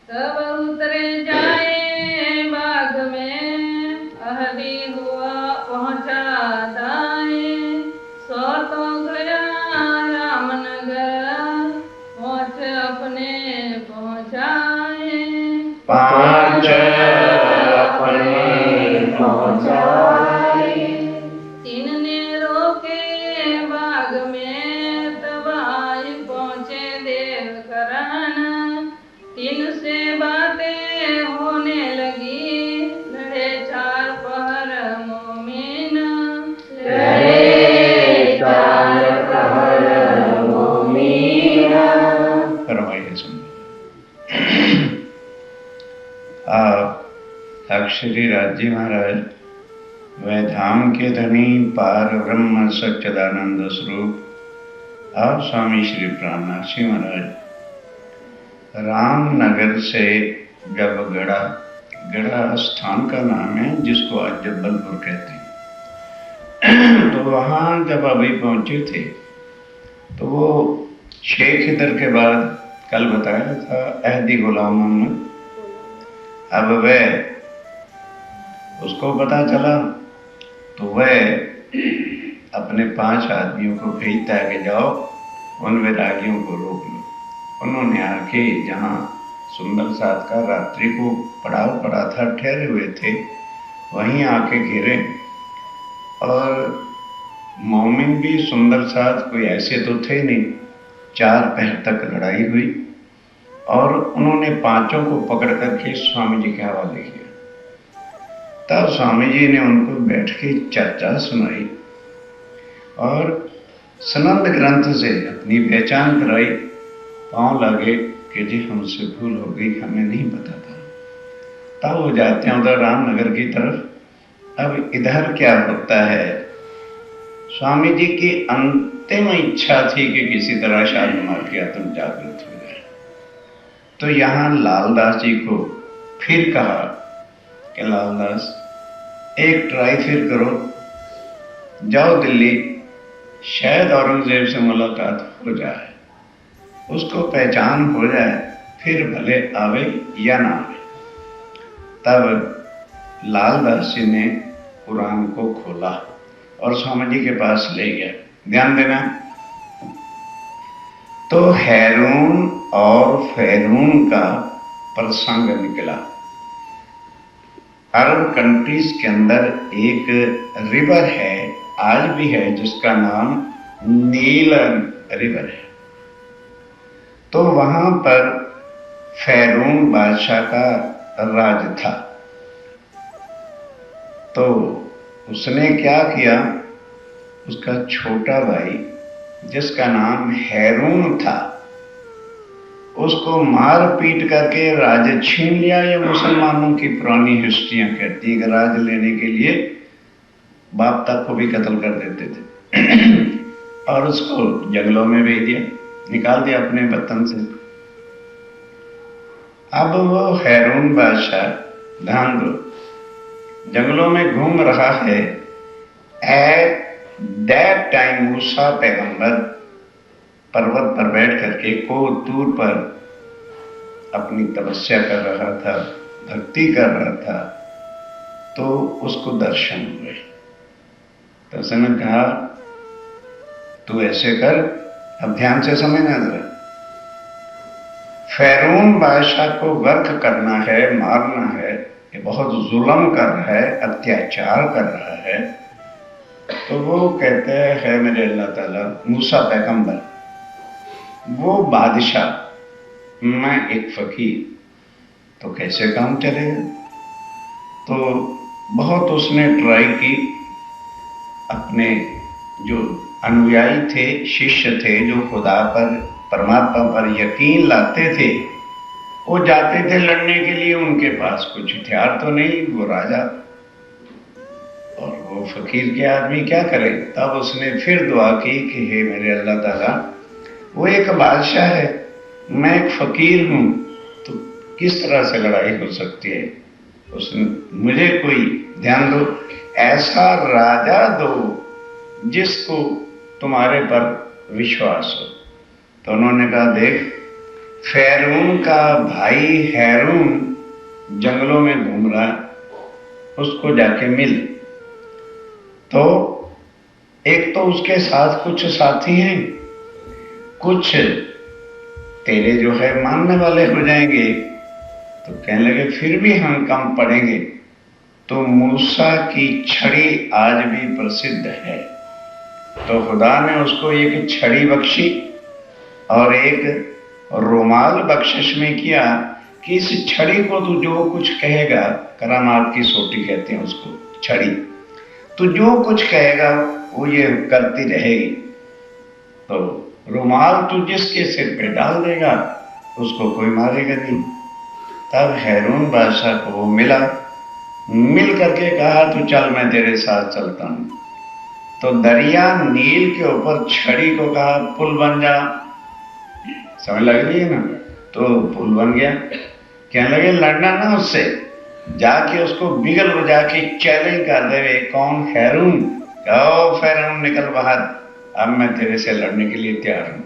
तब उतरे जाए बाग में, अहदी हुआ पहुँचा दाए। सो तो गया रामनगर, पहुँच अपने पहुँचाए। पाँच अपने पहुँचाए। तीन ने रोके बाग में, तब आई पहुँचे देवकरण। तीन से बातें होने लगी, लड़े चार पहर मोमिन। लड़े चार पहर मोमिन। फरमाइए सुन। आप श्री राजी महाराज वह धाम के धनी पार ब्रह्म सच्चिदानंद स्वरूप आप स्वामी श्री प्राणनाथ जी महाराज रामनगर से जब गढ़ा स्थान का नाम है जिसको आज जबलपुर कहते हैं, तो वहां जब अभी पहुंचे थे तो वो शेख इधर के बाद कल बताया था अहदी गुलाम मोहम्मद, अब वह उसको पता चला तो वह अपने 5 आदमियों को भेजता है कि जाओ उन वैरागियों को रोक लो। उन्होंने आके जहाँ सुंदर साथ का रात्रि को पड़ाव पड़ा था, ठहरे हुए थे, वहीं आके घिरे और मोमिन भी सुंदर साथ कोई ऐसे तो थे नहीं। 4 पहर तक लड़ाई हुई और उन्होंने 5 को पकड़ करके स्वामी जी के हवाले किया। तब स्वामी जी ने उनको बैठ के चर्चा सुनाई और सनंद ग्रंथ से अपनी पहचान कराई। पांव लगे कि जी हमसे भूल हो गई, हमें नहीं पता था। तब वो जाते हैं उधर रामनगर की तरफ। अब इधर क्या होता है, स्वामी जी की अंतिम इच्छा थी कि किसी तरह शालीमार के आत्म जागृत हो जाए। तो यहाँ लालदास जी को फिर कहा कि लालदास एक ट्राई फिर करो, जाओ दिल्ली, शायद औरंगजेब से मुलाकात हो जाए, उसको पहचान हो जाए, फिर भले आवे या ना आवे। तब लालदास जी ने कुरान को खोला और स्वामी जी के पास ले गया। ध्यान देना, तो हैरून और फैरून का प्रसंग निकला। अरब कंट्रीज के अंदर एक रिवर है, आज भी है, जिसका नाम नील रिवर है। तो वहां पर फैरून बादशाह का राज था। तो उसने क्या किया, उसका छोटा भाई जिसका नाम हैरून था, उसको मार पीट करके राज छीन लिया। ये मुसलमानों की पुरानी हिस्ट्रियां कहती हैं कि राज लेने के लिए बाप तक को भी कत्ल कर देते थे और उसको जंगलों में भेज दिया, निकाल दिया अपने वतन से। अब वो हैरून बादशाह, ध्यान दो, जंगलों में घूम रहा है। एट दैट टाइम मूसा पैगंबर पर्वत पर बैठ करके कोतूर पर अपनी तपस्या कर रहा था, भक्ति कर रहा था। तो उसको दर्शन हुए। तो उसने कहा तू ऐसे कर, अब ध्यान से समझना जरा, फैरून बादशाह को वर्क करना है, मारना है, ये बहुत जुल्म कर रहा है, अत्याचार कर रहा है। तो वो कहते हैं मेरे अल्लाह ताला, मूसा पैगंबर, वो बादशाह, मैं एक फकीर, तो कैसे काम चलेगा। तो बहुत उसने ट्राई की। अपने जो अनुयायी थे, शिष्य थे, जो खुदा पर, परमात्मा पर यकीन लाते थे, वो जाते थे लड़ने के लिए। उनके पास कुछ हथियार तो नहीं, वो राजा और वो फकीर के आदमी क्या करे। तब उसने फिर दुआ की कि हे मेरे अल्लाह ताला, वो एक बादशाह है, मैं एक फकीर हूं, तो किस तरह से लड़ाई हो सकती है। उसने मुझे कोई, ध्यान दो, ऐसा राजा दो जिसको तुम्हारे पर विश्वास हो। तो उन्होंने कहा देख, फैरून का भाई हैरून जंगलों में घूम रहा, उसको जाके मिल। तो एक तो उसके साथ कुछ साथी हैं, कुछ तेरे जो है मानने वाले हो जाएंगे। तो कहने लगे फिर भी हम कम पड़ेंगे। तो मूसा की छड़ी आज भी प्रसिद्ध है। तो खुदा ने उसको एक छड़ी बख्शी और एक रुमाल बख्शिश में किया कि इस छड़ी को तू जो कुछ कहेगा, करामात की सोटी कहते हैं उसको, छड़ी, तू जो कुछ कहेगा वो ये करती रहेगी। तो रुमाल तू जिसके सिर पे डाल देगा उसको कोई मारेगा नहीं। तब हैरून बादशाह को वो मिला, मिल करके कहा तू चल मैं तेरे साथ चलता हूं। तो दरिया नील के ऊपर छड़ी को कहा पुल बन जा। समझ लग रही है ना? तो पुल बन गया। कहने लगे लड़ना ना उससे, जाके उसको बिगल बजा के चैलेंज कर दे, कौन? हैरून। कहो फैरून निकल बाहर, अब मैं तेरे से लड़ने के लिए तैयार हूं।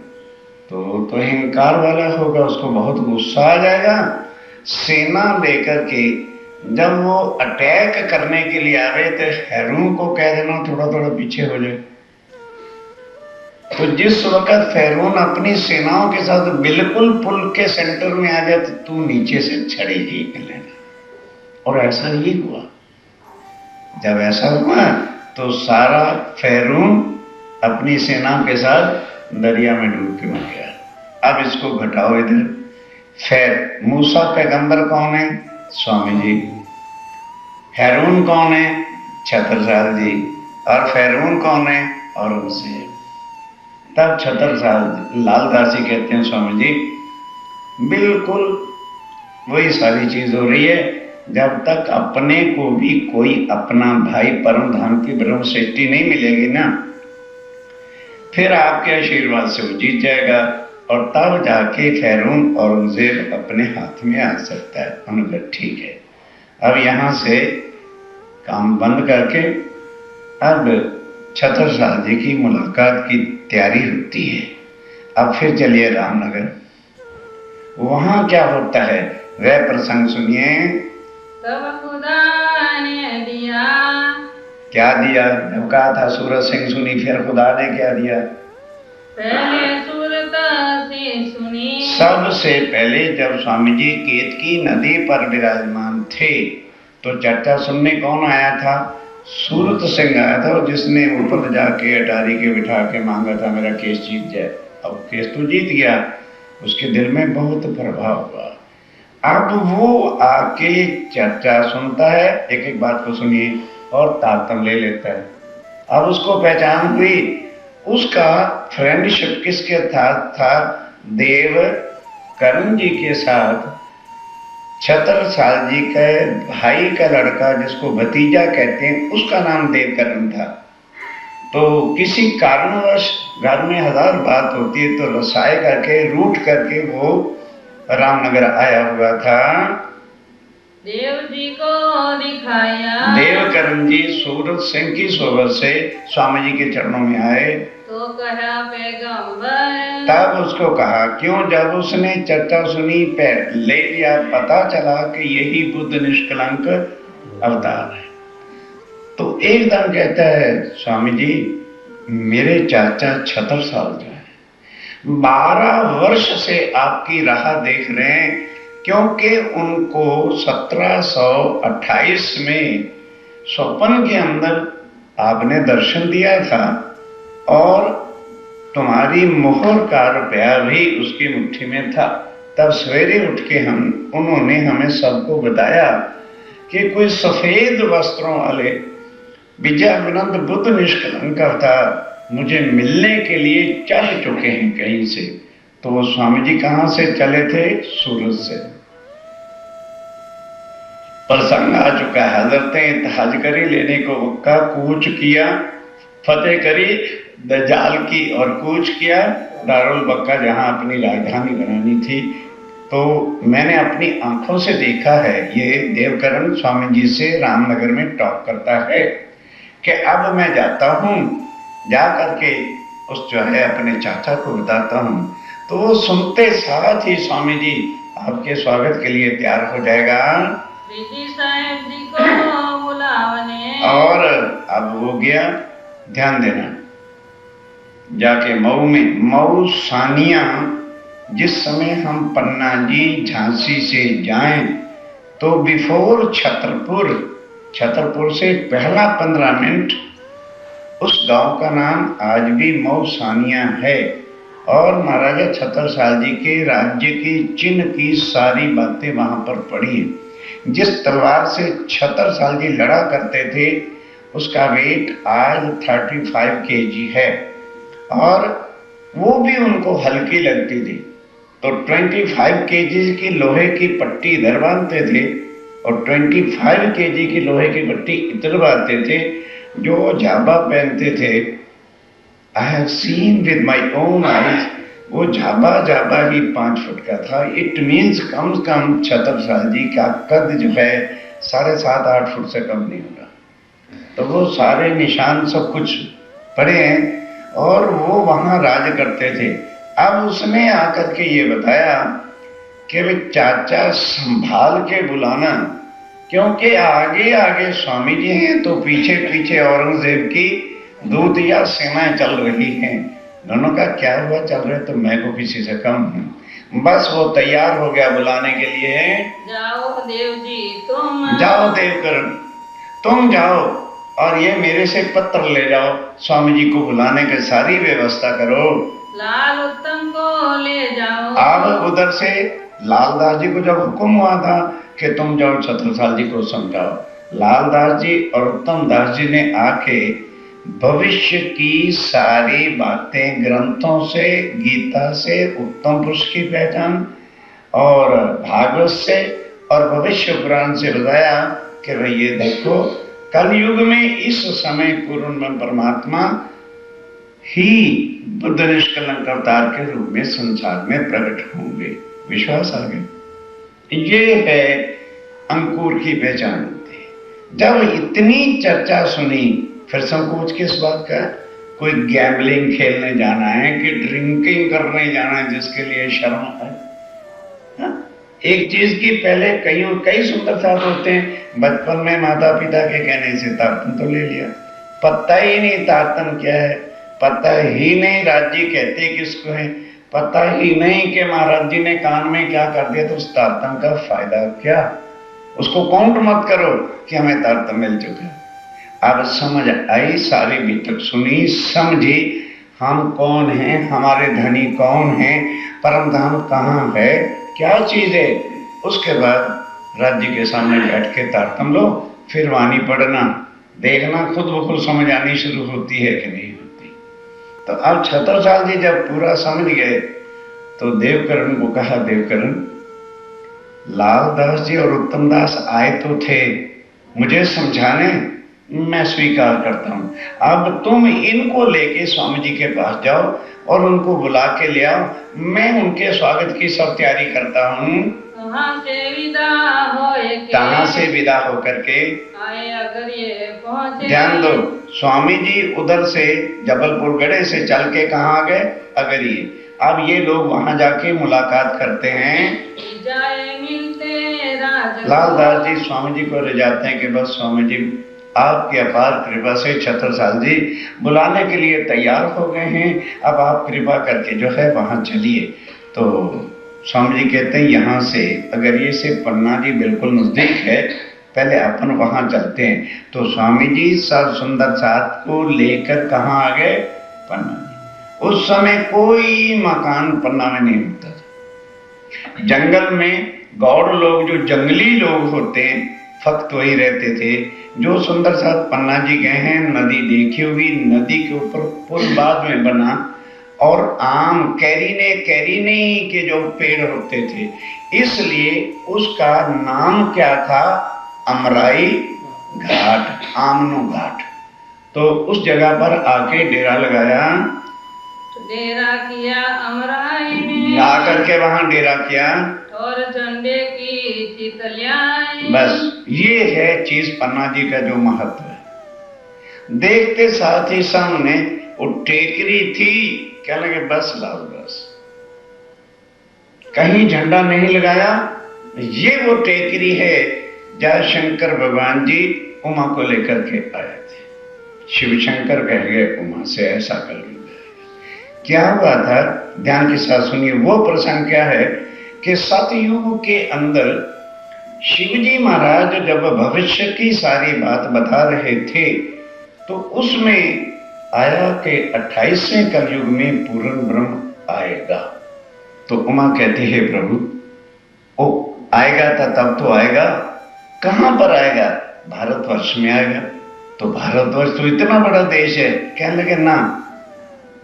तो अहंकार वाला होगा, उसको बहुत गुस्सा आ जाएगा। सेना लेकर के जब वो अटैक करने के लिए आवे तो हैरून को कह देना थोड़ा थोड़ा पीछे हो जाए। तो जिस वक्त फैरून अपनी सेनाओं के साथ बिल्कुल पुल के सेंटर में आ जाए तो तू नीचे से छड़ी खींच लेना। और ऐसा ही हुआ। जब ऐसा हुआ तो सारा फैरून अपनी सेना के साथ दरिया में डूब के मर गया। अब इसको घटाओ इधर। मूसा पैगंबर कौन है? स्वामी जी। हैरून कौन है? छत्रसाल जी। और फैरून कौन है? औरंगजेब। तब छत्रसाल लालदासी कहते हैं स्वामी जी बिल्कुल वही सारी चीज हो रही है। जब तक अपने को भी कोई अपना भाई परम धाम की ब्रह्म सृष्टि नहीं मिलेगी ना, फिर आपके आशीर्वाद से वो जीत जाएगा और तब जाके फैरून औरंगजेब अपने हाथ में आ सकता है। उन्होंने कहा ठीक है, अब यहां से काम बंद करके अब छत्रसाल जी की मुलाकात की तैयारी होती है। अब फिर चलिए रामनगर। वहां क्या होता है वह प्रसंग सुनिए। तब खुदा ने दिया। क्या दिया? जब कहा था सूरत सिंह सुनी, फिर खुदा ने क्या दिया? पहले सूरत से सुनी। सबसे पहले जब स्वामी जी केतकी नदी पर विराजमान थे तो चर्चा सुनने कौन आया था? सूरत सिंह आया था, जिसने ऊपर जाके अटारी के बिठा के मांगा था मेरा केस जीत जाए। अब केस तो जीत गया, उसके दिल में बहुत प्रभाव हुआ। अब वो आके चर्चा सुनता है, एक एक बात को सुनिए और तारतम ले लेता है। अब उसको पहचान हुई, उसका फ्रेंडशिप किसके साथ था? देवकरण जी के साथ। छत्रसाल जी के भाई का लड़का जिसको भतीजा कहते हैं उसका नाम देवकरण था। तो किसी कारणवश घर में हजार बात होती है तो रसाई करके रूठ करके वो रामनगर आया हुआ था। देव जी को दिखाया। देवकरण जी सूरत सिंह की सोबत से स्वामी जी के चरणों में आए तो कहा पैगंबर। तब उसको कहा क्यों? जब उसने चर्चा सुनी ले लिया, पता चला कि यही बुद्ध निष्कलंक अवतार है। तो एकदम कहता है स्वामी जी मेरे चाचा छत्रसाल जो है 12 वर्ष से आपकी राह देख रहे हैं, क्योंकि उनको 1728 में स्वप्न के अंदर आपने दर्शन दिया था और तुम्हारी मोहर का रुपया भी उसकी मुट्ठी में था। तब सवेरे उठ के उन्होंने हमें सबको बताया कि कोई सफेद वस्त्रों वाले विजयानंद बुद्ध निष्कलंक अवतार मुझे मिलने के लिए चल चुके हैं कहीं से। तो वो स्वामी जी कहां से चले थे? सूरत से। प्रसंग आ चुका है, हजरत ने हजकरी लेने को का कूच किया, फतेह करी दज्जाल की और कूच किया दारुल बक्का जहां अपनी राजधानी बनानी थी। तो मैंने अपनी आंखों से देखा है, ये देवकरण स्वामी जी से रामनगर में टॉक करता है कि अब मैं जाता हूं, जा करके उस जो है अपने चाचा को बताता हूं। तो वो सुनते साथ ही स्वामी जी आपके स्वागत के लिए तैयार हो जाएगा। विधि साहेब जी को बुलावने और अब वो गया, ध्यान देना, जाके मऊ में, मऊ सानिया, जिस समय हम पन्ना जी झांसी से जाएं तो बिफोर छतरपुर, छतरपुर से पहला 15 मिनट उस गांव का नाम आज भी मऊ सानिया है। और महाराजा छत्रसाल जी के राज्य की चिन्ह की सारी बातें वहां पर पड़ी हैं। जिस तलवार से छत्रसाल जी लड़ा करते थे उसका वेट आज 35 kg है और वो भी उनको हल्की लगती थी। तो 25 kg की लोहे की पट्टी इधर बांधते थे और 25 kg की लोहे की पट्टी इधर बांधते थे। जो झाबा पहनते थे, I have seen with my own eyes, वो झाबा ही 5 फुट का था। इट मीन्स कम से कम छत्रसाल जी का कद जो है 7.5-8 फुट से कम नहीं होगा। तो वो सारे निशान सब कुछ पड़े हैं और वो वहां राज करते थे। अब उसने आकर के ये बताया कि वे चाचा संभाल के बुलाना, क्योंकि आगे आगे स्वामी जी हैं तो पीछे पीछे औरंगजेब की दूत या सेनाएं चल रही हैं। दोनों का क्या हुआ चल रहे, तो मैं को किसी से कम हूं। बस वो तैयार हो गया बुलाने के लिए। जाओ देव जी तुम, जाओ देवकरण तुम जाओ और ये मेरे से पत्र ले जाओ, स्वामी जी को बुलाने की सारी व्यवस्था करो। लाल उत्तम को ले जाओ। अब उधर से लालदास जी को जब हुक्म हुआ था कि तुम जाओ छत्रसाल जी को समझाओ, लालदास जी और उत्तम दास जी ने आके भविष्य की सारी बातें ग्रंथों से, गीता से, उत्तम पुरुष की पहचान और भागवत से और भविष्य पुराण से बताया कि भाई ये देखो कलयुग में इस समय पूर्व में परमात्मा ही बुद्ध निष्कलंक अवतार के रूप में संसार में प्रकट होंगे। विश्वास आ गया। ये है अंकुर की पहचान होती है। जब इतनी चर्चा सुनी फिर संकोच किस बात का? कोई गैम्बलिंग खेलने जाना है कि ड्रिंकिंग करने जाना है जिसके लिए शर्म है? एक चीज की पहले कई सुंदर साथ होते हैं। बचपन में माता पिता के कहने से तारतन तो ले लिया, पता ही नहीं तारतन क्या है, पता ही नहीं राज्य कहते किसको है, पता ही नहीं कि महाराज जी ने कान में क्या कर दिया, तो उस तारतम का फायदा क्या? उसको काउंट मत करो कि हमें तारतम मिल चुका है। अब समझ आई, सारी बीतक सुनी, समझी हम कौन हैं, हमारे धनी कौन हैं, परम धाम कहाँ है, क्या चीज है। उसके बाद राज्य के सामने बैठ के तारतम लो, फिर वाणी पढ़ना, देखना खुद ब खुद समझ आनी शुरू होती है कि नहीं होती। तो अब छत्रसाल जी जब पूरा समझ गए तो देवकरण को कहा, देवकरण लालदास जी और उत्तम दास आए तो थे मुझे समझाने, मैं स्वीकार करता हूं। अब तुम इनको लेके स्वामी जी के पास जाओ और उनको बुला के ले आओ, मैं उनके स्वागत की सब तैयारी करता हूं। कहाँ से विदा होए के, कहाँ से विदा होकर के आए अगर ये पहुंचे। ध्यान दो, स्वामी जी उधर से जबलपुर गढ़े से चल के कहाँ आ गए? अगरी। अब ये लोग वहां जाके मुलाकात करते हैं। जाए मिलते राज, लालदास जी स्वामी जी को ले जाते हैं कि बस स्वामी जी आपकी अपार कृपा से छत्रसाल जी बुलाने के लिए तैयार हो गए हैं, अब आप कृपा करके जो है वहां चलिए। तो स्वामी जी कहते हैं यहाँ से अगरिये से पन्ना जी बिल्कुल नजदीक है, पहले अपन वहां चलते हैं। तो स्वामी जी सब सुंदर साथ को लेकर कहाँ आ गए? पन्ना जी। उस समय कोई मकान पन्ना में नहीं होता था। जंगल में गौड़ लोग, जो जंगली लोग होते हैं, फक्त वही रहते थे। जो सुंदर साथ पन्ना जी गए हैं, नदी देखी हुई, नदी के ऊपर पुल बाद में बना और आम कैरीने के जो पेड़ होते थे, इसलिए उसका नाम क्या था? अमराई घाट, आमनो घाट। तो उस जगह पर आके डेरा लगाया, डेरा किया अमराई में, आकर के वहां डेरा किया और झंडे की चितलियां। बस ये है चीज पन्ना जी का जो महत्व है। देखते साथ ही सामने वो टेकरी थी, क्या लगे बस लाओ बस, कहीं झंडा नहीं लगाया। ये वो टेकरी है जहाँ शंकर भगवान जी उमा को लेकर के आए थे। शिव शंकर कह गए उमा से ऐसा कर लो। क्या हुआ था, ध्यान के साथ सुनिए। वो प्रसंग क्या है कि सतयुग के अंदर शिवजी महाराज जब भविष्य की सारी बात बता रहे थे तो उसमें आया कि 28वें कलयुग में पूर्ण ब्रह्म आएगा। तो उमा कहती है प्रभु ओ आएगा तब तो आएगा, कहां पर आएगा? भारतवर्ष में आएगा। तो भारतवर्ष तो इतना बड़ा देश है। कहने लगे ना,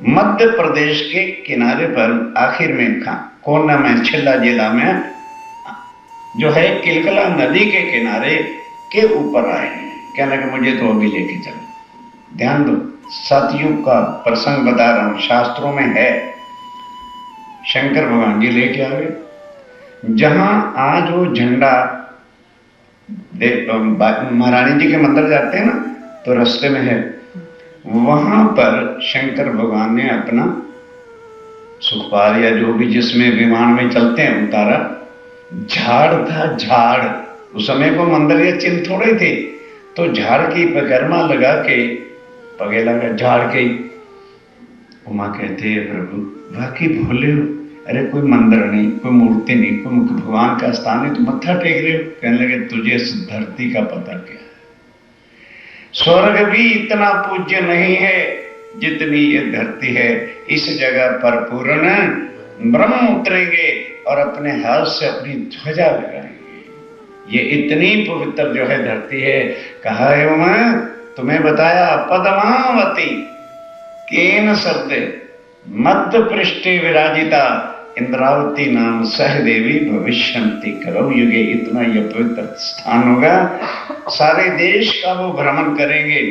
मध्य प्रदेश के किनारे पर आखिर में कोना में छिल्ला जिला में जो है किलकला नदी के किनारे के ऊपर आए हैं। कहने लगे मुझे तो अभी लेके चलो। ध्यान दो, सतयुग का प्रसंग बता रहा हूं, शास्त्रों में है। शंकर भगवान जी लेके आ गए। जहां आज वो झंडा महारानी जी के मंदिर जाते हैं ना, तो रास्ते में है, वहां पर शंकर भगवान ने अपना सुखपाल या जो भी जिसमें विमान में चलते हैं उतारा। झाड़ था, झाड़। उस समय को मंदिर या चिन्ह थोड़े थे, तो झाड़ की परिक्रमा लगा के पगे लगा झाड़ के। उमा कहते हैं प्रभु बाकी भोले हो, अरे कोई मंदिर नहीं, कोई मूर्ति नहीं, कोई भगवान का स्थान नहीं, तो मत्था टेक रहे हो। कहने लगे तुझे इस धरती का पता क्या है? स्वर्ग भी इतना पूज्य नहीं है जितनी ये धरती है। इस जगह पर पूर्ण ब्रह्म उतरेंगे और अपने हाथ से अपनी ध्वजा लगाएंगे। ये इतनी पवित्र जो है धरती है। कहा है मैं तुम्हें बताया, पद्मावती केन शब्द मध्य पृष्ठे विराजिता इंद्रावती नाम सह देवी भविष्यंति करो युगे। इतना यह पवित्र स्थान होगा, सारे देश का वो भ्रमण करेंगे,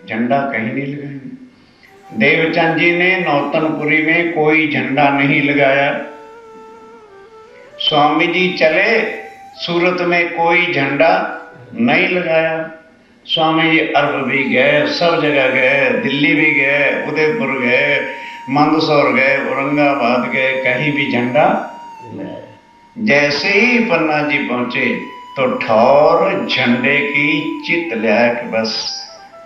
झंडा कहीं नहीं लगाएंगे। देवचंद जी ने नौतनपुरी में कोई झंडा नहीं लगाया। स्वामी जी चले सूरत में, कोई झंडा नहीं लगाया। स्वामी जी अरब भी गए, सब जगह गए, दिल्ली भी गए, उदयपुर गए, मंदसौर गए, औरंगाबाद गए, कहीं भी झंडा। जैसे ही पन्ना जी पहुंचे तो ठौर झंडे की चित लिया कि बस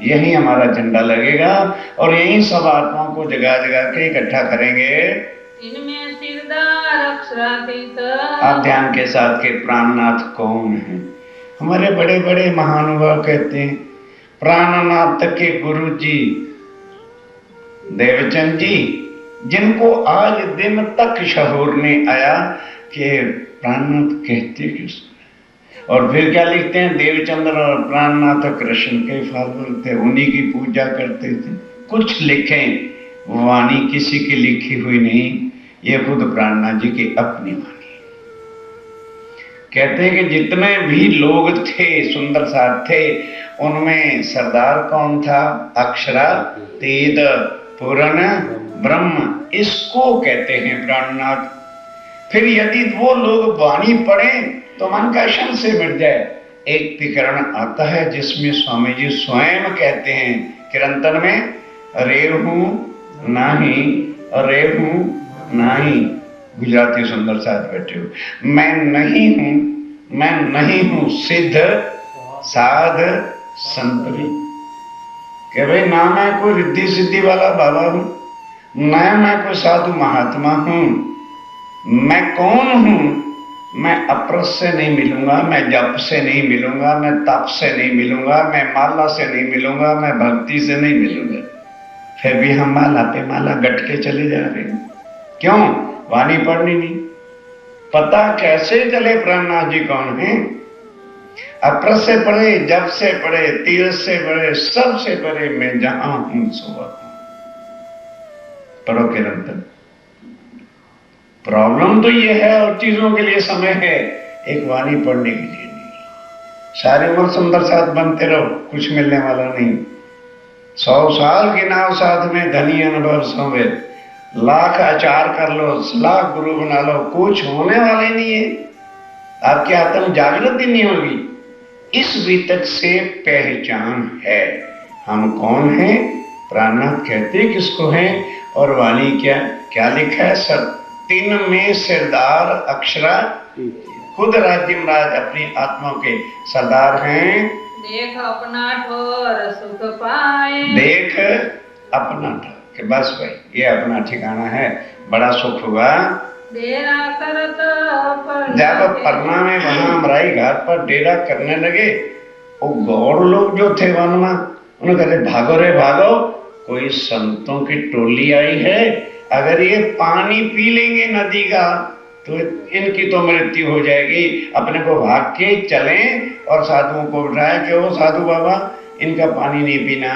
यही हमारा झंडा लगेगा और यही सब आत्माओं को जगा जगा के इकट्ठा करेंगे। इनमें सिरदार अक्षरातीत। आप ध्यान के साथ के प्राणनाथ कौन है? हमारे बड़े बड़े महानुभाव कहते हैं प्राणनाथ के गुरु जी देवचंद जी, जिनको आज दिन तक शहूर नहीं आया कि प्राणनाथ कहते किसको। और फिर क्या लिखते हैं, देवचंद्र और प्राणनाथ कृष्ण के फॉलोअर थे, उन्हीं की पूजा करते थे। कुछ लिखें, वाणी किसी की लिखी हुई नहीं, ये खुद प्राणनाथ जी की अपनी वाणी। कहते हैं कि जितने भी लोग थे सुंदर साथ थे, उनमें सरदार कौन था? अक्षरातीत पूर्ण ब्रह्म, इसको कहते हैं प्राणनाथ। फिर यदि वो लोग वाणी पढ़ें तो मन का संशय मिट जाए। एक प्रकरण आता है जिसमें स्वामी जी स्वयं कहते हैं कीर्तन में, रेहू नाही, रेहू नाही। गुजराती सुंदर साथ बैठे हो, मैं नहीं हूं सिद्ध साध संतरी। कि भाई ना मैं कोई रिद्धि सिद्धि वाला बाबा हूं, ना मैं कोई साधु महात्मा हूं। मैं कौन हूं? मैं अपरस से नहीं मिलूंगा, मैं जप से नहीं मिलूंगा, मैं तप से नहीं मिलूंगा, मैं माला से नहीं मिलूंगा, मैं भक्ति से नहीं मिलूंगा। फिर भी हम माला पे माला गट के चले जा रहे हैं। क्यों? वाणी पढ़नी नहीं। पता कैसे चले प्राणनाथ जी कौन है? अपरस से पढ़े, जप से पढ़े, तीर्थ से पढ़े, सबसे पढ़े, मैं जहां हूं सो हूं। पढ़ो कीर्तन। प्रॉब्लम तो ये है और चीजों के लिए समय है, एक वाणी पढ़ने के लिए नहीं। सारी उम्र सुंदर साथ बनते रहो, कुछ मिलने वाला नहीं। 100 साल की नाव साथ में धनी अनुभव सौंपे, लाख आचार कर लो, लाख गुरु बना लो, कुछ होने वाले नहीं है। आपकी आत्म जागृति नहीं होगी। इस वितक से पहचान है हम कौन हैं। प्राणनाथ कहते किसको हैं और वाणी क्या क्या लिखा है? सब तीन में सिरदार अक्षरा, खुद राज्यमराज अपनी आत्मा के सरदार हैं। देख अपना ठोर सुख पाए, देख अपना ठोर, कि बस भाई ये अपना ठिकाना है, बड़ा सुख हुआ। डेरा करत जब पन्ना में वहां अमराई घाट पर डेरा करने लगे, वो गौड़ लोग जो थे वन में, उन्होंने कहते भागो रे भागो, कोई संतों की टोली आई है, अगर ये पानी पी लेंगे नदी का तो इनकी तो मृत्यु हो जाएगी, अपने को भाग के चलें और साधुओं को बिठाए कि वो साधु बाबा इनका पानी नहीं पीना।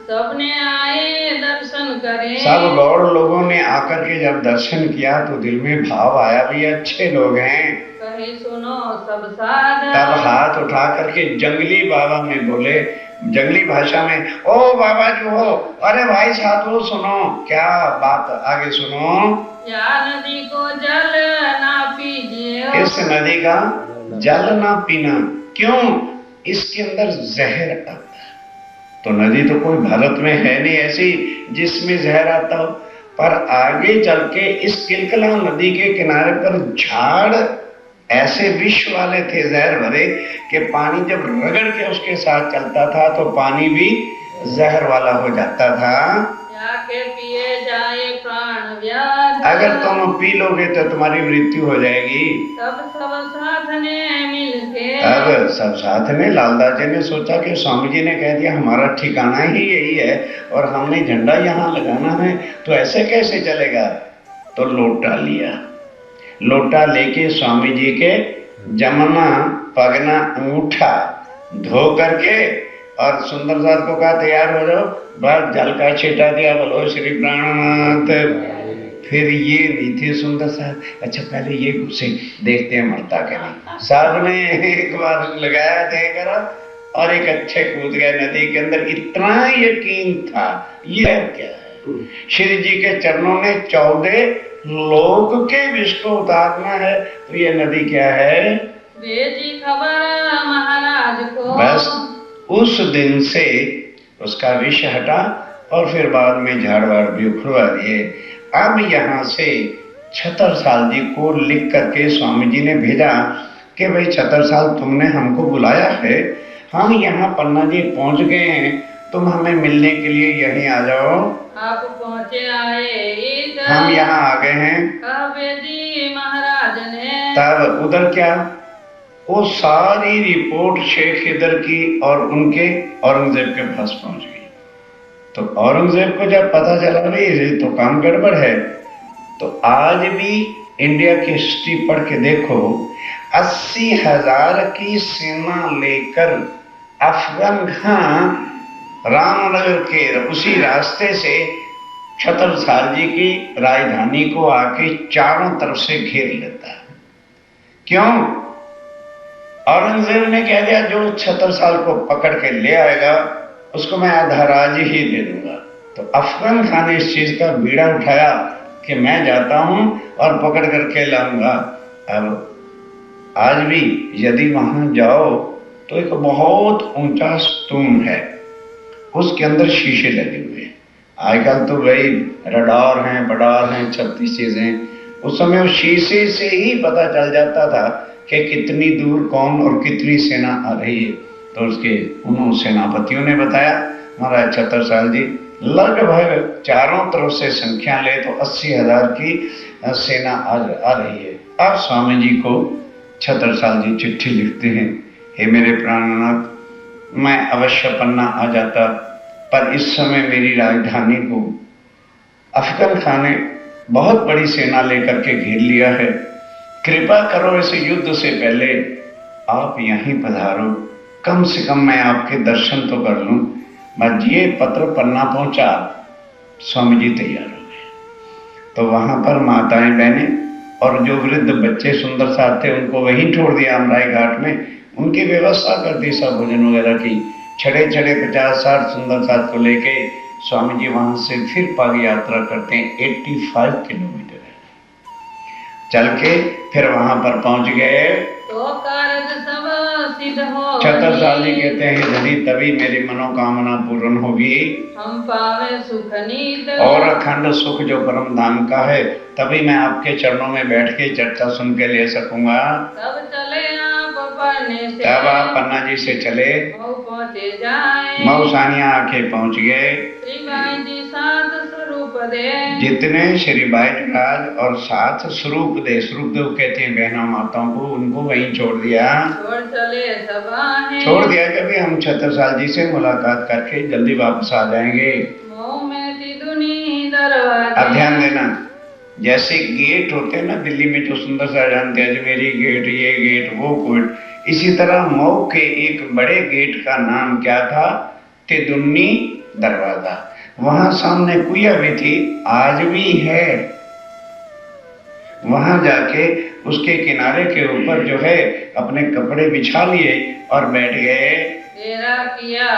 सबने आए दर्शन करें, सब गौड़ लोगों ने आकर के जब दर्शन किया तो दिल में भाव आया भी अच्छे लोग हैं। कहीं सुनो सब साधु, तब हाथ उठा करके जंगली बाबा में बोले, जंगली भाषा में, ओ बाबा जी हो, अरे भाई साधु सुनो, क्या बात आगे सुनो। या नदी को जल ना पीजिए, इस नदी का जल ना पीना, क्यों? इसके अंदर जहर आता है। तो नदी तो कोई भारत में है नहीं ऐसी जिसमें जहर आता हो, पर आगे चल के इस किलकला नदी के किनारे पर झाड़ ऐसे विष वाले थे जहर भरे कि पानी जब रगड़ के उसके साथ चलता था तो पानी भी जहर वाला हो जाता था। के पिए जाए प्राण व्याध, अगर तुम पी लोगे तो तुम्हारी मृत्यु हो जाएगी। सब साथ ने मिलके, अब सब साथ में लालदास जी ने सोचा कि स्वामी जी ने कह दिया हमारा ठिकाना ही यही है और हमने झंडा यहाँ लगाना है, तो ऐसे कैसे चलेगा। तो लोटा लिया, लोटा लेके स्वामी जी के जमना पगना अंगूठा धो करके और सुंदर साथ को कहा तैयार हो जाओ, बस जल का छीटा दिया, बोलो श्री प्राणनाथ। फिर ये नहीं थे सुंदर साथ, अच्छा पहले ये घुसे देखते हैं मरता के नहीं। साहब ने एक बार लगाया देकर और एक अच्छे कूद गए नदी के अंदर, इतना यकीन था ये क्या है, श्री जी के चरणों ने 14 लोक के विष को उतारना है, तो ये नदी क्या है। भेजी खबर महाराज को, बस उस दिन से उसका विष हटा और फिर बाद में झाड़ वाड़ भी उखड़वा दिए। अब यहाँ से छतरसाल जी को लिख करके स्वामी जी ने भेजा कि भाई छतरसाल तुमने हमको बुलाया है, हम यहाँ पन्ना जी पहुँच गए हैं, तुम हमें मिलने के लिए यहीं आ जाओ। आप पहुँचे आए, हम यहाँ आ गए हैं। भेजी महाराज ने, तब उधर क्या, वो सारी रिपोर्ट शेख इधर की और उनके औरंगजेब के पास पहुंच गई। तो औरंगजेब को जब पता चला भाई ये तो काम गड़बड़ है, तो आज भी इंडिया की हिस्ट्री पढ़ के देखो, 80,000 की सेना लेकर अफगान खान रामनगर के उसी रास्ते से छतरसाल जी की राजधानी को आके चारों तरफ से घेर लेता है। क्यों? औरंगजेब ने कह दिया जो छतरसाल को पकड़ के ले आएगा उसको मैं आधा राज ही दे दूंगा। तो अफगान खान ने इस चीज का बीड़ा उठाया कि मैं जाता हूं और पकड़ करके लाऊंगा। अब आज भी यदि वहां जाओ तो एक बहुत ऊंचा स्तूप है, उसके अंदर शीशे लगे हुए हैं। आजकल तो भाई रडार हैं, बडार हैं, 36 चीजें, उस समय उस शीशे से ही पता चल जाता था कि कितनी दूर कौन और कितनी सेना आ रही है। तो उसके उन सेनापतियों ने बताया महाराज छतरसाल जी लगभग चारों तरफ से संख्या ले तो 80,000 की सेना आ रही है। अब स्वामी जी को छतरसाल जी चिट्ठी लिखते हैं, हे मेरे प्राणनाथ, मैं अवश्य पन्ना आ जाता, पर इस समय मेरी राजधानी को अफगान खान ने बहुत बड़ी सेना लेकर के घेर लिया है। कृपा करो इस युद्ध से पहले आप यहीं पधारो, कम से कम मैं आपके दर्शन तो कर लूं। बस ये पत्र पन्ना पहुंचा, स्वामी जी तैयार हो गए। तो वहां पर माताएं बहनें और जो वृद्ध बच्चे सुंदर साथ थे उनको वहीं छोड़ दिया अमराई घाट में, उनकी व्यवस्था कर दी सब भोजन वगैरह की। छड़े 50-60 सुंदर साथ को लेके स्वामी जी वहां से फिर पग यात्रा करते हैं। 85 किलोमीटर है, चल के फिर वहां पर पहुंच गए। तो कारज सब सिद्ध हो। छत्रसाल जी कहते हैं यदि तभी मेरी मनोकामना पूर्ण होगी हम पावे सुख नीत। और अखंड सुख जो परम धाम का है, तभी मैं आपके चरणों में बैठ के चर्चा सुन के ले सकूंगा। तब चले आप पन्ने से। तब आप पन्ना जी से चले, मऊ पहुँचे जाए। मऊसानिया आके पहुंच गए। श्री बाई जी सात स्वरूप दे। जितने श्री बाईराज और साथ स्वरूप देव कहते हैं बहनों माताओं को, उनको वहीं छोड़ दिया। छोड़ चले सभाएं। छोड़ दिया कि अभी हम छत्रसाल जी से मुलाकात करके जल्दी वापस आ जाएंगे। मऊ में तिदुनी दरवाजे। अब ध्यान देना, जैसे गेट होते हैं ना दिल्ली में, जो सुंदर सा जानते हैं अजमेरी गेट, ये गेट, वो गेट, इसी तरह मऊ के एक बड़े गेट का नाम क्या था? तिदुन्नी दरवाजा। वहां सामने कुइया भी थी, आज भी है। वहां जाके उसके किनारे के ऊपर जो है अपने कपड़े बिछा लिए और बैठ गए। डेरा किया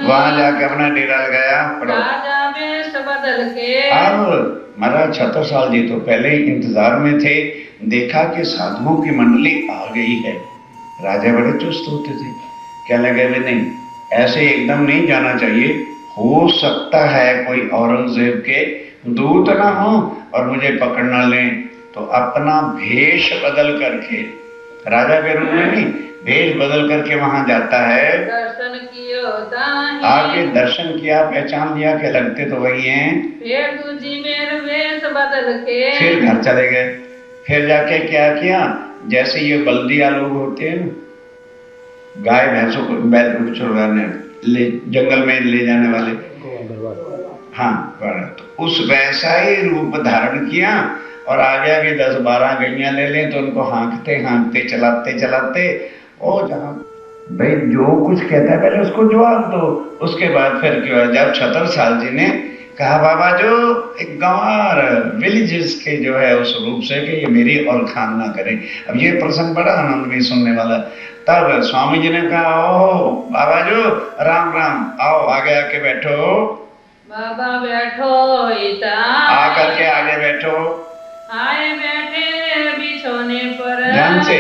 वहां जाके अपना डेरा लगाया। राजा वेश बदल के। अब महाराज छत्रसाल जी तो पहले ही इंतजार में थे, देखा कि साधुओं की मंडली आ गई है। राजा बड़े चुस्त होते थे, क्या लगे वे नहीं, ऐसे एकदम नहीं जाना चाहिए, हो सकता है कोई औरंगजेब के दूत ना हो और मुझे पकड़ ना लें। तो अपना भेष बदल करके, राजा के रूप में नहीं, भेष बदल करके वहां जाता है। दर्शन कियो ताहि। आके दर्शन किया, पहचान लिया कि लगते तो वही हैं। फिर दूजी मेर वेश बदल के। फिर घर चले गए। फिर जाके क्या किया, जैसे ये बल्दिया लोग होते हैं ना, गाय भैंसों को बैल को छुड़वाने ले जंगल में ले जाने वाले, हाँ, तो उस वैसा ही रूप धारण किया और आगे आगे 10-12 गैया ले लें तो उनको हाँकते हाँकते चलाते चलाते, और जहाँ भाई जो कुछ कहता है पहले उसको जवाब दो। उसके बाद फिर क्या, जब छत्रसाल जी ने कहा बाबा जो एक गंवार विलेजेस के जो है उस रूप से कि ये मेरी और खान ना करे। अब ये प्रसंग बड़ा आनंद में सुनने वाला। तब स्वामी जी ने कहा ओ बाबा जो राम राम, आओ आगे आके बैठो। बाबा बैठो इता। आकर के आगे बैठो। आए बैठे बिछोने पर। ध्यान से।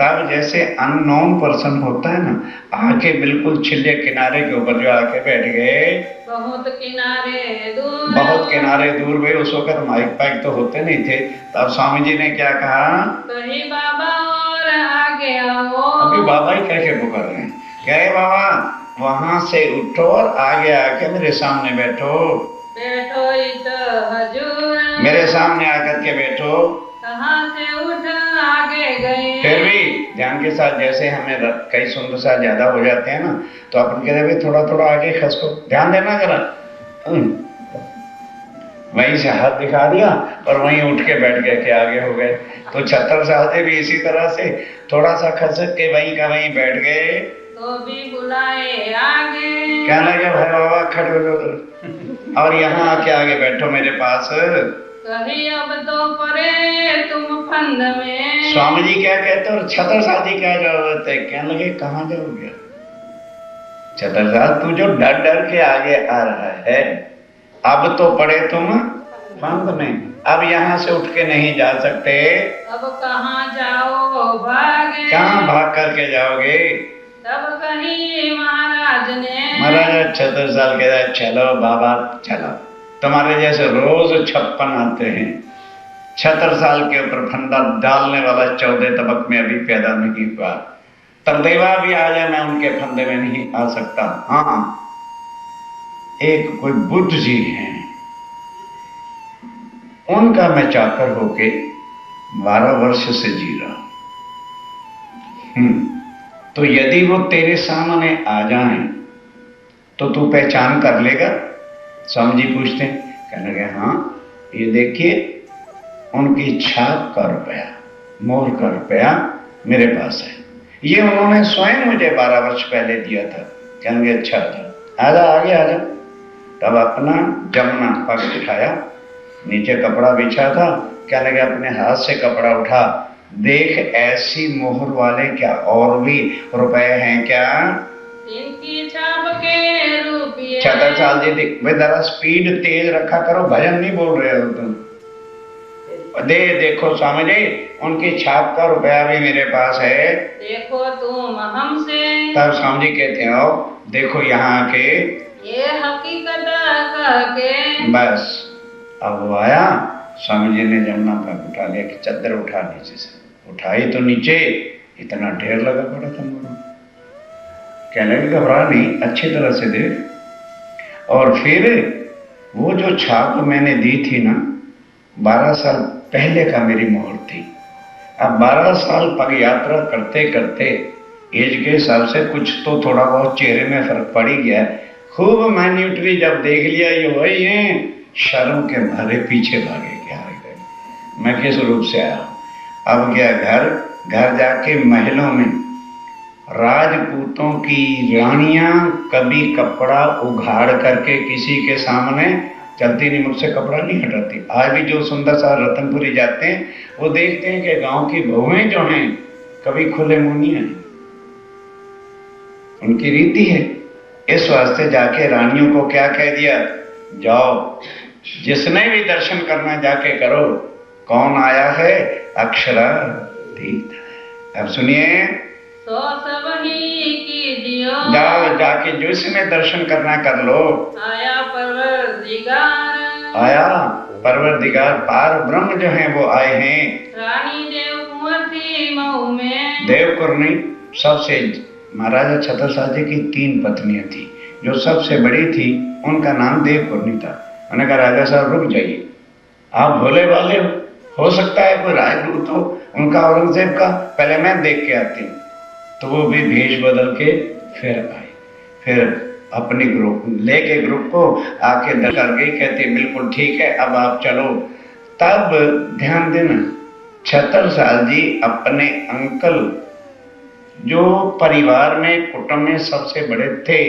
तब जैसे अननोन पर्सन होता है ना, आके बिल्कुल छिले किनारे के ऊपर जो आके बैठ गए। बहुत किनारे दूर। बहुत किनारे दूर भाई, उस वक्त माइक पाइक तो होते नहीं थे। तब स्वामी जी ने क्या कहा, कहीं बाबा और आगे आओ। अभी बाबा ही कह के पुकार रहे हैं, कहे बाबा वहां से उठो और आगे आके मेरे सामने बैठो। बैठो इत हजूर। मेरे सामने आकर के बैठो। कहाँ से उठ आगे गए। फिर भी ध्यान के साथ, जैसे हमें कई सुंदर सा ज्यादा हो जाते हैं ना, तो अपन कहते हैं थोड़ा थोड़ा आगे खसको, ध्यान देना जरा। वहीं से हाथ दिखा दिया और वहीं उठ के बैठ गए कि आगे हो गए। तो छत्रसाल जी भी इसी तरह से थोड़ा सा खसक के वहीं का वहीं बैठ गए। तो भी बुलाए आगे। कहने लगे भाई बाबा खड़े हो जाओ और यहाँ आके आगे बैठो मेरे पास। कहीं अब तो परे तुम फंद में। स्वामी जी क्या कहते और छत्रसाल जी क्या जवाब देते, कहने लगे कहाँ जाओगे छत्रसाल, तू जो डर डर के आगे आ रहा है, अब तो पड़े तुम फंद में, अब यहाँ से उठ के नहीं जा सकते। अब कहाँ जाओ भागे। कहाँ भाग करके जाओगे। तब कहीं महाराज ने। महाराज छत्रसाल कहता है चलो बाबा चलो, तुम्हारे जैसे रोज 56 आते हैं, छत्रसाल के ऊपर फंदा डालने वाला 14 तबक में अभी पैदा नहीं हुआ। तरदेवा भी आ जाए मैं उनके फंदे में नहीं आ सकता। हाँ, एक कोई बुद्ध जी हैं, उनका मैं चाकर होके 12 वर्ष से जी रहा हूं। तो यदि वो तेरे सामने आ जाएं तो तू पहचान कर लेगा। स्वामी जी पूछते हैं, कहने लगे हाँ, ये देखिए उनकी छाप का रुपया, मोहर का रुपया मेरे पास है, ये उन्होंने स्वयं मुझे 12 वर्ष पहले दिया था। कहने लगे अच्छा आजा आगे आजा। तब अपना जमुना पग उठाया, नीचे कपड़ा बिछा था, कहने लगे अपने हाथ से कपड़ा उठा, देख ऐसी मोहर वाले क्या और भी रुपए हैं क्या। इनकी छाप के रुपये। छत्रसाल जी देख, वे जरा स्पीड तेज रखा करो, भजन नहीं बोल रहे हो तुम। देखो स्वामी जी उनकी छाप का रुपया भी मेरे पास है। देखो तुम हमसे, तब स्वामी जी कहते हैं आओ देखो यहाँ आके, ये हकीकत कह के। बस अब वो आया, स्वामी जी ने जमुना पर उठा लिया कि चद्दर उठा नीचे से, उठाई तो नीचे इतना ढेर लगा पड़ा था मुझे। कहने लगे घबरा नहीं, अच्छी तरह से देख। और फिर वो जो छाप मैंने दी थी ना, 12 साल पहले का मेरी मोहर थी। अब 12 साल पग यात्रा करते करते एज के हिसाब से कुछ तो थोड़ा बहुत चेहरे में फर्क पड़ ही गया। खूब माइन्यूटली जब देख लिया ये वही है, शर्म के मारे पीछे भागे क्या गए, मैं किस रूप से आया हूं। अब गया घर, घर जाके महलों में राजपूतों की रानियां कभी कपड़ा उघाड़ करके किसी के सामने चलती नहीं, मुझसे कपड़ा नहीं हटाती। आज भी जो सुंदर सा रतनपुरी जाते हैं वो देखते हैं कि गांव की बहुएं जो हैं कभी खुले मुंह नहीं आई, उनकी रीति है। इस वास्ते जाके रानियों को क्या कह दिया, जाओ जिसने भी दर्शन करना जाके करो। कौन आया है, अक्षरातीत। अब सुनिए, सो सब ही कीजियो, जाओ जाके जो इसमें दर्शन करना कर लो। आया परवरदिगार, आया परवरदिगार, पार ब्रह्म जो हैं वो आए हैं। रानी देव कुंवर थी मऊ में, देवकुरनी सबसे, महाराजा छत्रसाल जी की 3 पत्नियां थी, जो सबसे बड़ी थी उनका नाम देवकुरनी था। उन्होंने कहा राजा साहब रुक जाइए, आप भोले वाले हो सकता है कोई राजदूत हो उनका औरंगजेब का, पहले मैं देख के आती हूँ। तो वो भी भेष बदल के फिर आई, फिर अपनी ग्रुप लेके ग्रुप को आके दर कर गई, कहती बिल्कुल ठीक है अब आप चलो। तब ध्यान देना, छत्रसाल जी अपने अंकल जो परिवार में कुटुंब में सबसे बड़े थे,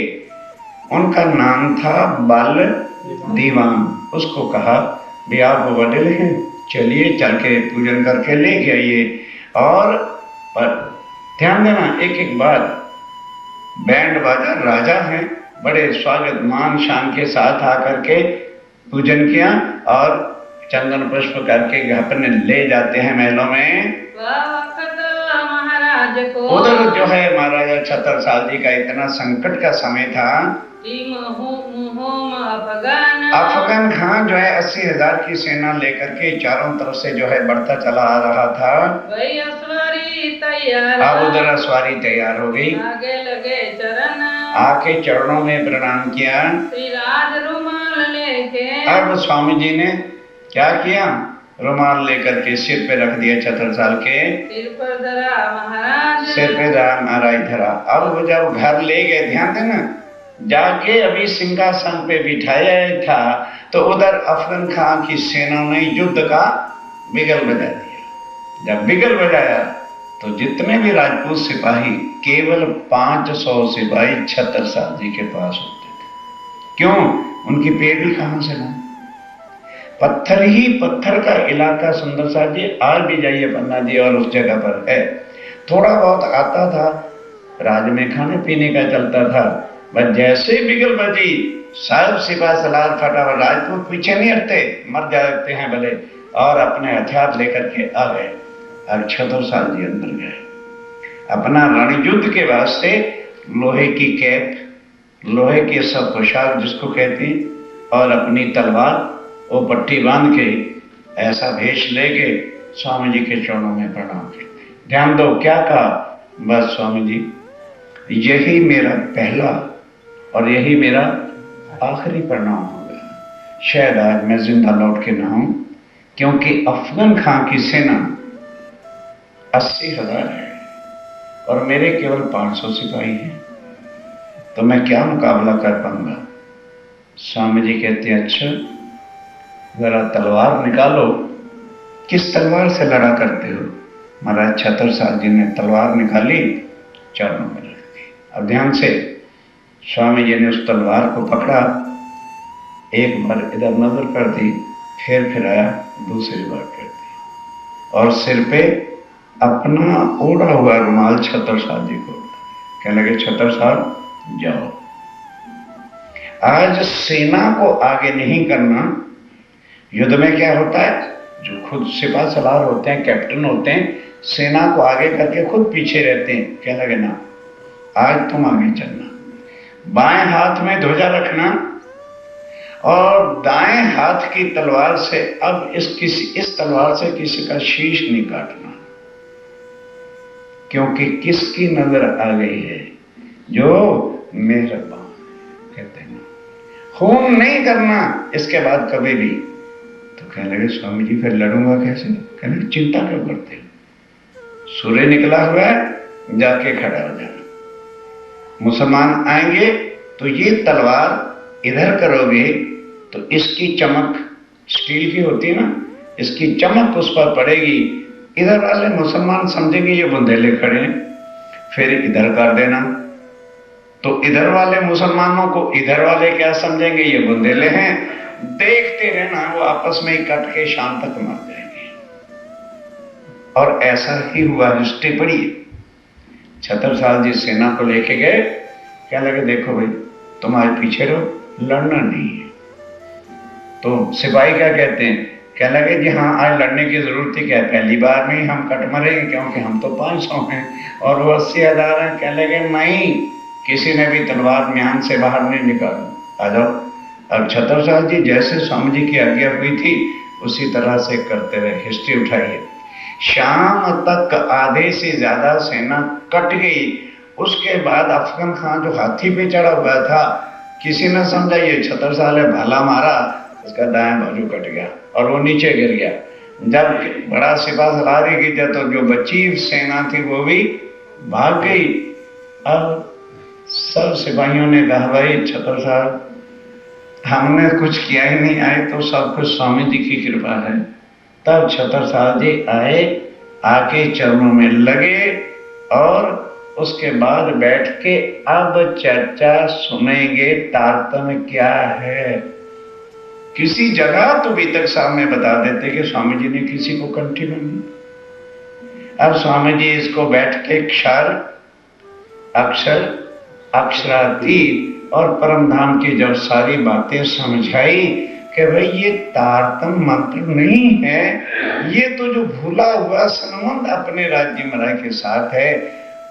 उनका नाम था बाल दीवान। उसको कहा भी आप बड़े हैं, चलिए चल के पूजन करके लेके आइए। और पर ध्यान देना एक एक बात, बैंड बाजा, राजा हैं, बड़े स्वागत मान शान के साथ आकर के पूजन किया और चंदन पुष्प करके अपने ले जाते हैं महलों में। महाराज को उधर जो है महाराजा छत्रसाल जी का इतना संकट का समय था, अफगान खान जो है 80,000 की सेना लेकर के चारों तरफ से जो है बढ़ता चला आ रहा था। वही अस्वारी तैयार, अब उधर अस्वारी तैयार हो गई, आगे लगे चरण, आके चरणों में प्रणाम किया। श्रीराज रुमाल लेके, अब स्वामी जी ने क्या किया, रुमाल लेकर के सिर पे रख दिया छत्रसाल के, सिर पर धरा महाराज, सिर पे महाराज धरा। अब वो जब घर ले गए, ध्यान देना, जाके अभी सिंहासन पे बिठाया था तो उधर अफगान खान की सेना ने युद्ध का बिगल बजा दिया। जब बिगल बजाया तो जितने भी राजपूत सिपाही, केवल 500 सिपाही छत्रसाल जी के पास होते थे। क्यों, उनकी पेड़ी कहां से लाए, पत्थर ही पत्थर का इलाका सुंदरसाल जी, आज भी जाइए पन्ना जी और उस जगह पर है। थोड़ा बहुत आता था, राज में खाने पीने का चलता था, बस जैसे बिगल बजी सब सिपा सलार फटाफट, राजपूत पीछे नहीं हटते, मर जाते हैं भले, और अपने हथियार लेकर के आ गए। अब छत्रसाल जी अंदर गए, अपना रणयुद्ध के वास्ते लोहे की कैप, लोहे की सब पोशाक जिसको कहती, और अपनी तलवार वो पट्टी बांध के ऐसा भेष लेके स्वामी जी के चरणों में प्रणाम करते। ध्यान दो क्या कहा, बस स्वामी जी यही मेरा पहला और यही मेरा आखिरी प्रणाम होगा, शायद आज मैं जिंदा लौट के ना हूं, क्योंकि अफगान खान की सेना 80,000 है और मेरे केवल 500 सिपाही हैं, तो मैं क्या मुकाबला कर पाऊंगा। स्वामी जी कहते हैं अच्छा जरा तलवार निकालो, किस तलवार से लड़ा करते हो। महाराज छत्रसाल जी ने तलवार निकाली, चरणों में रख दी। अब ध्यान से, स्वामी जी ने उस तलवार को पकड़ा, एक बार इधर नजर कर दी, फिर आया, दूसरी बार कर दी, और सिर पे अपना ओढ़ा हुआ रुमाल छत्रसाल जी को, कहने लगे छत्रसाल जाओ, आज सेना को आगे नहीं करना। युद्ध में क्या होता है, जो खुद सिपा सलार होते हैं, कैप्टन होते हैं, सेना को आगे करके खुद पीछे रहते हैं। क्या लगे ना, आज तुम आगे चलना, बाएं हाथ में ध्वजा रखना और दाएं हाथ की तलवार से अब इस तलवार से किसी का शीश नहीं काटना, क्योंकि किसकी नजर आ गई है, जो मेहरबान। कहते हैं खून नहीं करना इसके बाद कभी भी। तो कहने लगे स्वामी जी फिर लड़ूंगा कैसे? कहने चिंता क्यों करते हो, सूर्य निकला हुआ है, जाके खड़ा हो जाना। मुसलमान आएंगे तो ये तलवार इधर करोगे तो इसकी चमक, स्टील की होती है ना, इसकी चमक उस पर पड़ेगी, इधर वाले मुसलमान समझेंगे ये बुंदेले खड़े हैं, फिर इधर कर देना, तो इधर वाले मुसलमानों को इधर वाले क्या समझेंगे, ये बुंदेले हैं, देखते रहना, वो आपस में ही कट के शाम तक मर जाएंगे। और ऐसा ही हुआ, हिस्ट्री पड़ी। छत्रसाल जी सेना को लेके गए, क्या लगे देखो भाई तुम्हारे पीछे रहो, लड़ना नहीं है। तो सिपाही क्या कहते हैं, क्या लगे जी हाँ आज लड़ने की जरूरत ही क्या है, पहली बार में ही हम कट मरेंगे, क्योंकि हम तो 500 हैं और वो 80,000 हैं। क्या लगे नहीं, किसी ने भी तलवार म्यान से बाहर नहीं निकाला, आ जाओ। अब छत्रसाल जी जैसे स्वामी जी की आज्ञा हुई थी उसी तरह से करते रहे। हिस्ट्री उठाइए, शाम तक आधे से ज्यादा सेना कट गई। उसके बाद अफगन खान जो हाथी पे चढ़ा हुआ था, किसी ने समझा ये छत्रसाल है, भाला मारा, उसका दाएं बाजू कट गया और वो नीचे गिर गया। जब बड़ा सिपा सलारी की थी तो जो बची सेना थी वो भी भाग गई। अब सब सिपाहियों ने कहा भाई छत्रसाल हमने कुछ किया ही नहीं, आए तो सब कुछ स्वामी जी की कृपा है। तब छत्रसाल जी आए, आके चरणों में लगे और उसके बाद बैठ के अब चर्चा सुनेंगे तारतम्य क्या है। किसी जगह तो अभी तक सामने बता देते कि स्वामी जी ने किसी को कंठी बांधी। अब स्वामी जी इसको बैठ के क्षर, अक्षर, अक्षरातीत और परम धाम की जब सारी बातें समझाई कि भाई ये तारतम्य मंत्र नहीं है, ये तो जो भूला हुआ संबंध अपने राज्य महाराज के साथ है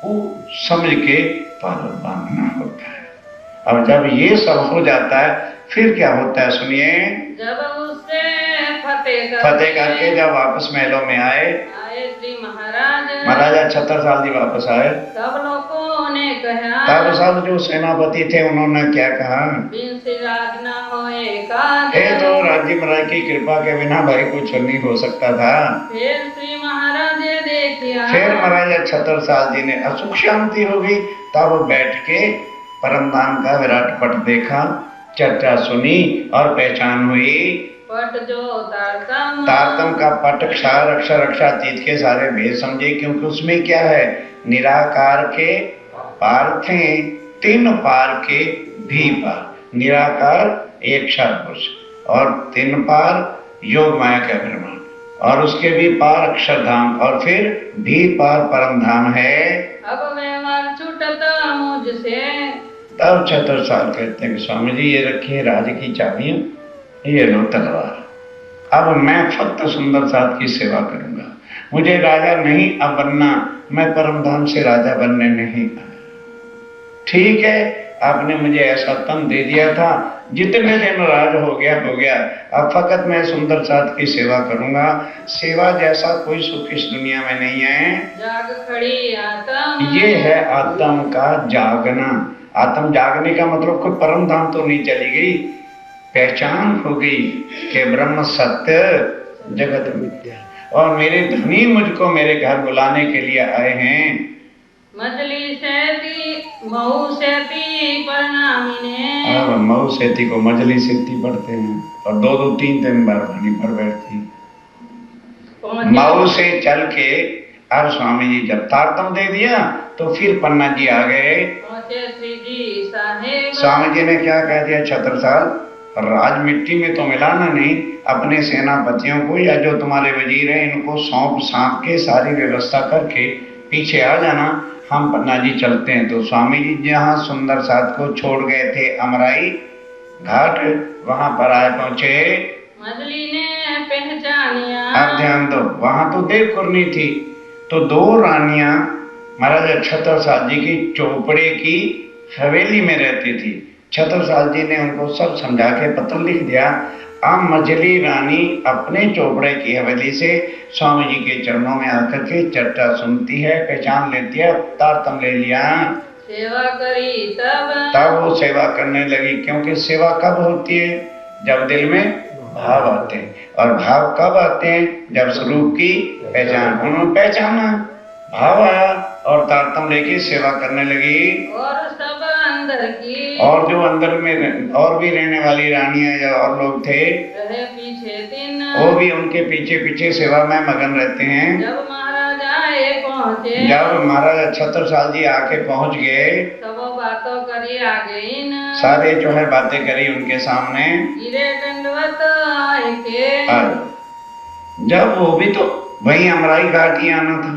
वो समझ के पार बांधना होता है। और जब ये सब हो जाता है फिर क्या होता है सुनिए। जब उससे फतेह करके जब वापस महलों में आए श्री महाराज, महाराजा छत्रसाल जी वापस आए, सब लोगों ने कहा, तब सब जो सेनापति थे उन्होंने क्या कहा, बिन से राज न होए तो राज्य महाराज की कृपा के बिना भाई कुछ नहीं हो सकता था। फिर श्री महाराज ने देखिया, फिर महाराजा छत्रसाल जी ने असुख शांति हो गई। तब बैठ के परमधाम का विराट पट देखा, चर्चा सुनी और पहचान हुई। पट जो तारतम का पट, क्षर, अक्षर, अक्षरातीत के सारे भेद समझे, क्योंकि उसमें क्या है, निराकार के पार थे, तीन पार के भी पार। निराकार एक क्षर पुरुष और तीन पार योग माया का ब्रह्मांड, और उसके भी पार अक्षरधाम और फिर भी पार परम धाम है। अब व्यवहार छूटता मुझसे। तब छत्रसाल कहते हैं कि स्वामी जी ये रखिए राज की चाबियां, ये लो तलवार, अब मैं फक्त सुंदर साथ की सेवा करूंगा, मुझे राजा नहीं अब बनना, मैं परमधाम से राजा बनने नहीं आया। ठीक है, आपने मुझे ऐसा तन दे दिया था, जितने दिन राज हो गया, अब फकत मैं सुंदर साथ की सेवा करूंगा। सेवा जैसा कोई सुख इस दुनिया में नहीं है। जाग खड़ी आत्म, ये है आत्म का जागना। आत्म जागने का मतलब कोई परम धाम तो नहीं चली गई, पहचान हो गई कि ब्रह्म सत्य जगत मिथ्या, और मेरे धनी मुझको मेरे घर बुलाने के लिए आए हैं। मजली सेती महू सेती प्रणामिने। अब महू सेती को मजली सेती पढ़ते हैं और 2-3 बार वाणी पर बैठती। महू से चल के अब स्वामी जी जब तारतम दे दिया तो फिर पन्ना जी आ गए। श्री जी साहेब, स्वामी जी ने क्या कह दिया, छत्रसाल राज मिट्टी में तो मिलाना नहीं, अपने सेनापतियों को या जो तुम्हारे वजीर हैं इनको सौंप के सारी व्यवस्था करके पीछे आ जाना, हम पन्ना जी चलते हैं। तो स्वामी जी जहाँ सुंदर साथ को छोड़ गए थे अमराई घाट, वहां पर आए पहुंचे। मजली ने पहचानिया। अब ध्यान दो, वहां तो देवकुरनी थी, तो दो रानियां महाराजा छत्रसाल जी की चौपड़े की हवेली में रहती थी। छत्रसाल जी ने उनको सब समझा के पत्र लिख दिया। अब मझली रानी अपने चौपड़े की हवेली से स्वामी जी के चरणों में आकर के चर्चा सुनती है, पहचान लेती है, तारतम ले लिया। सेवा करी तब वो सेवा करने लगी, क्योंकि सेवा कब होती है? जब दिल में भाव आते हैं, और भाव कब आते हैं? जब स्वरूप की पहचान। उन्होंने पहचाना, भाव आया और तारतम लेके सेवा करने लगी। और सब अंदर की, और जो अंदर में और भी रहने वाली रानियां या और लोग थे, रहे पीछे दिन, वो भी उनके पीछे पीछे सेवा में मगन रहते हैं। जब महाराज आए पहुँचे, जब महाराजा छत्रसाल जी आके पहुंच गए, सब बातों करी आगे इन, सारे जो है बातें करी उनके सामने। गिरे दंडवत आए के, जब वो भी तो वही अमराई घाट ही आना था,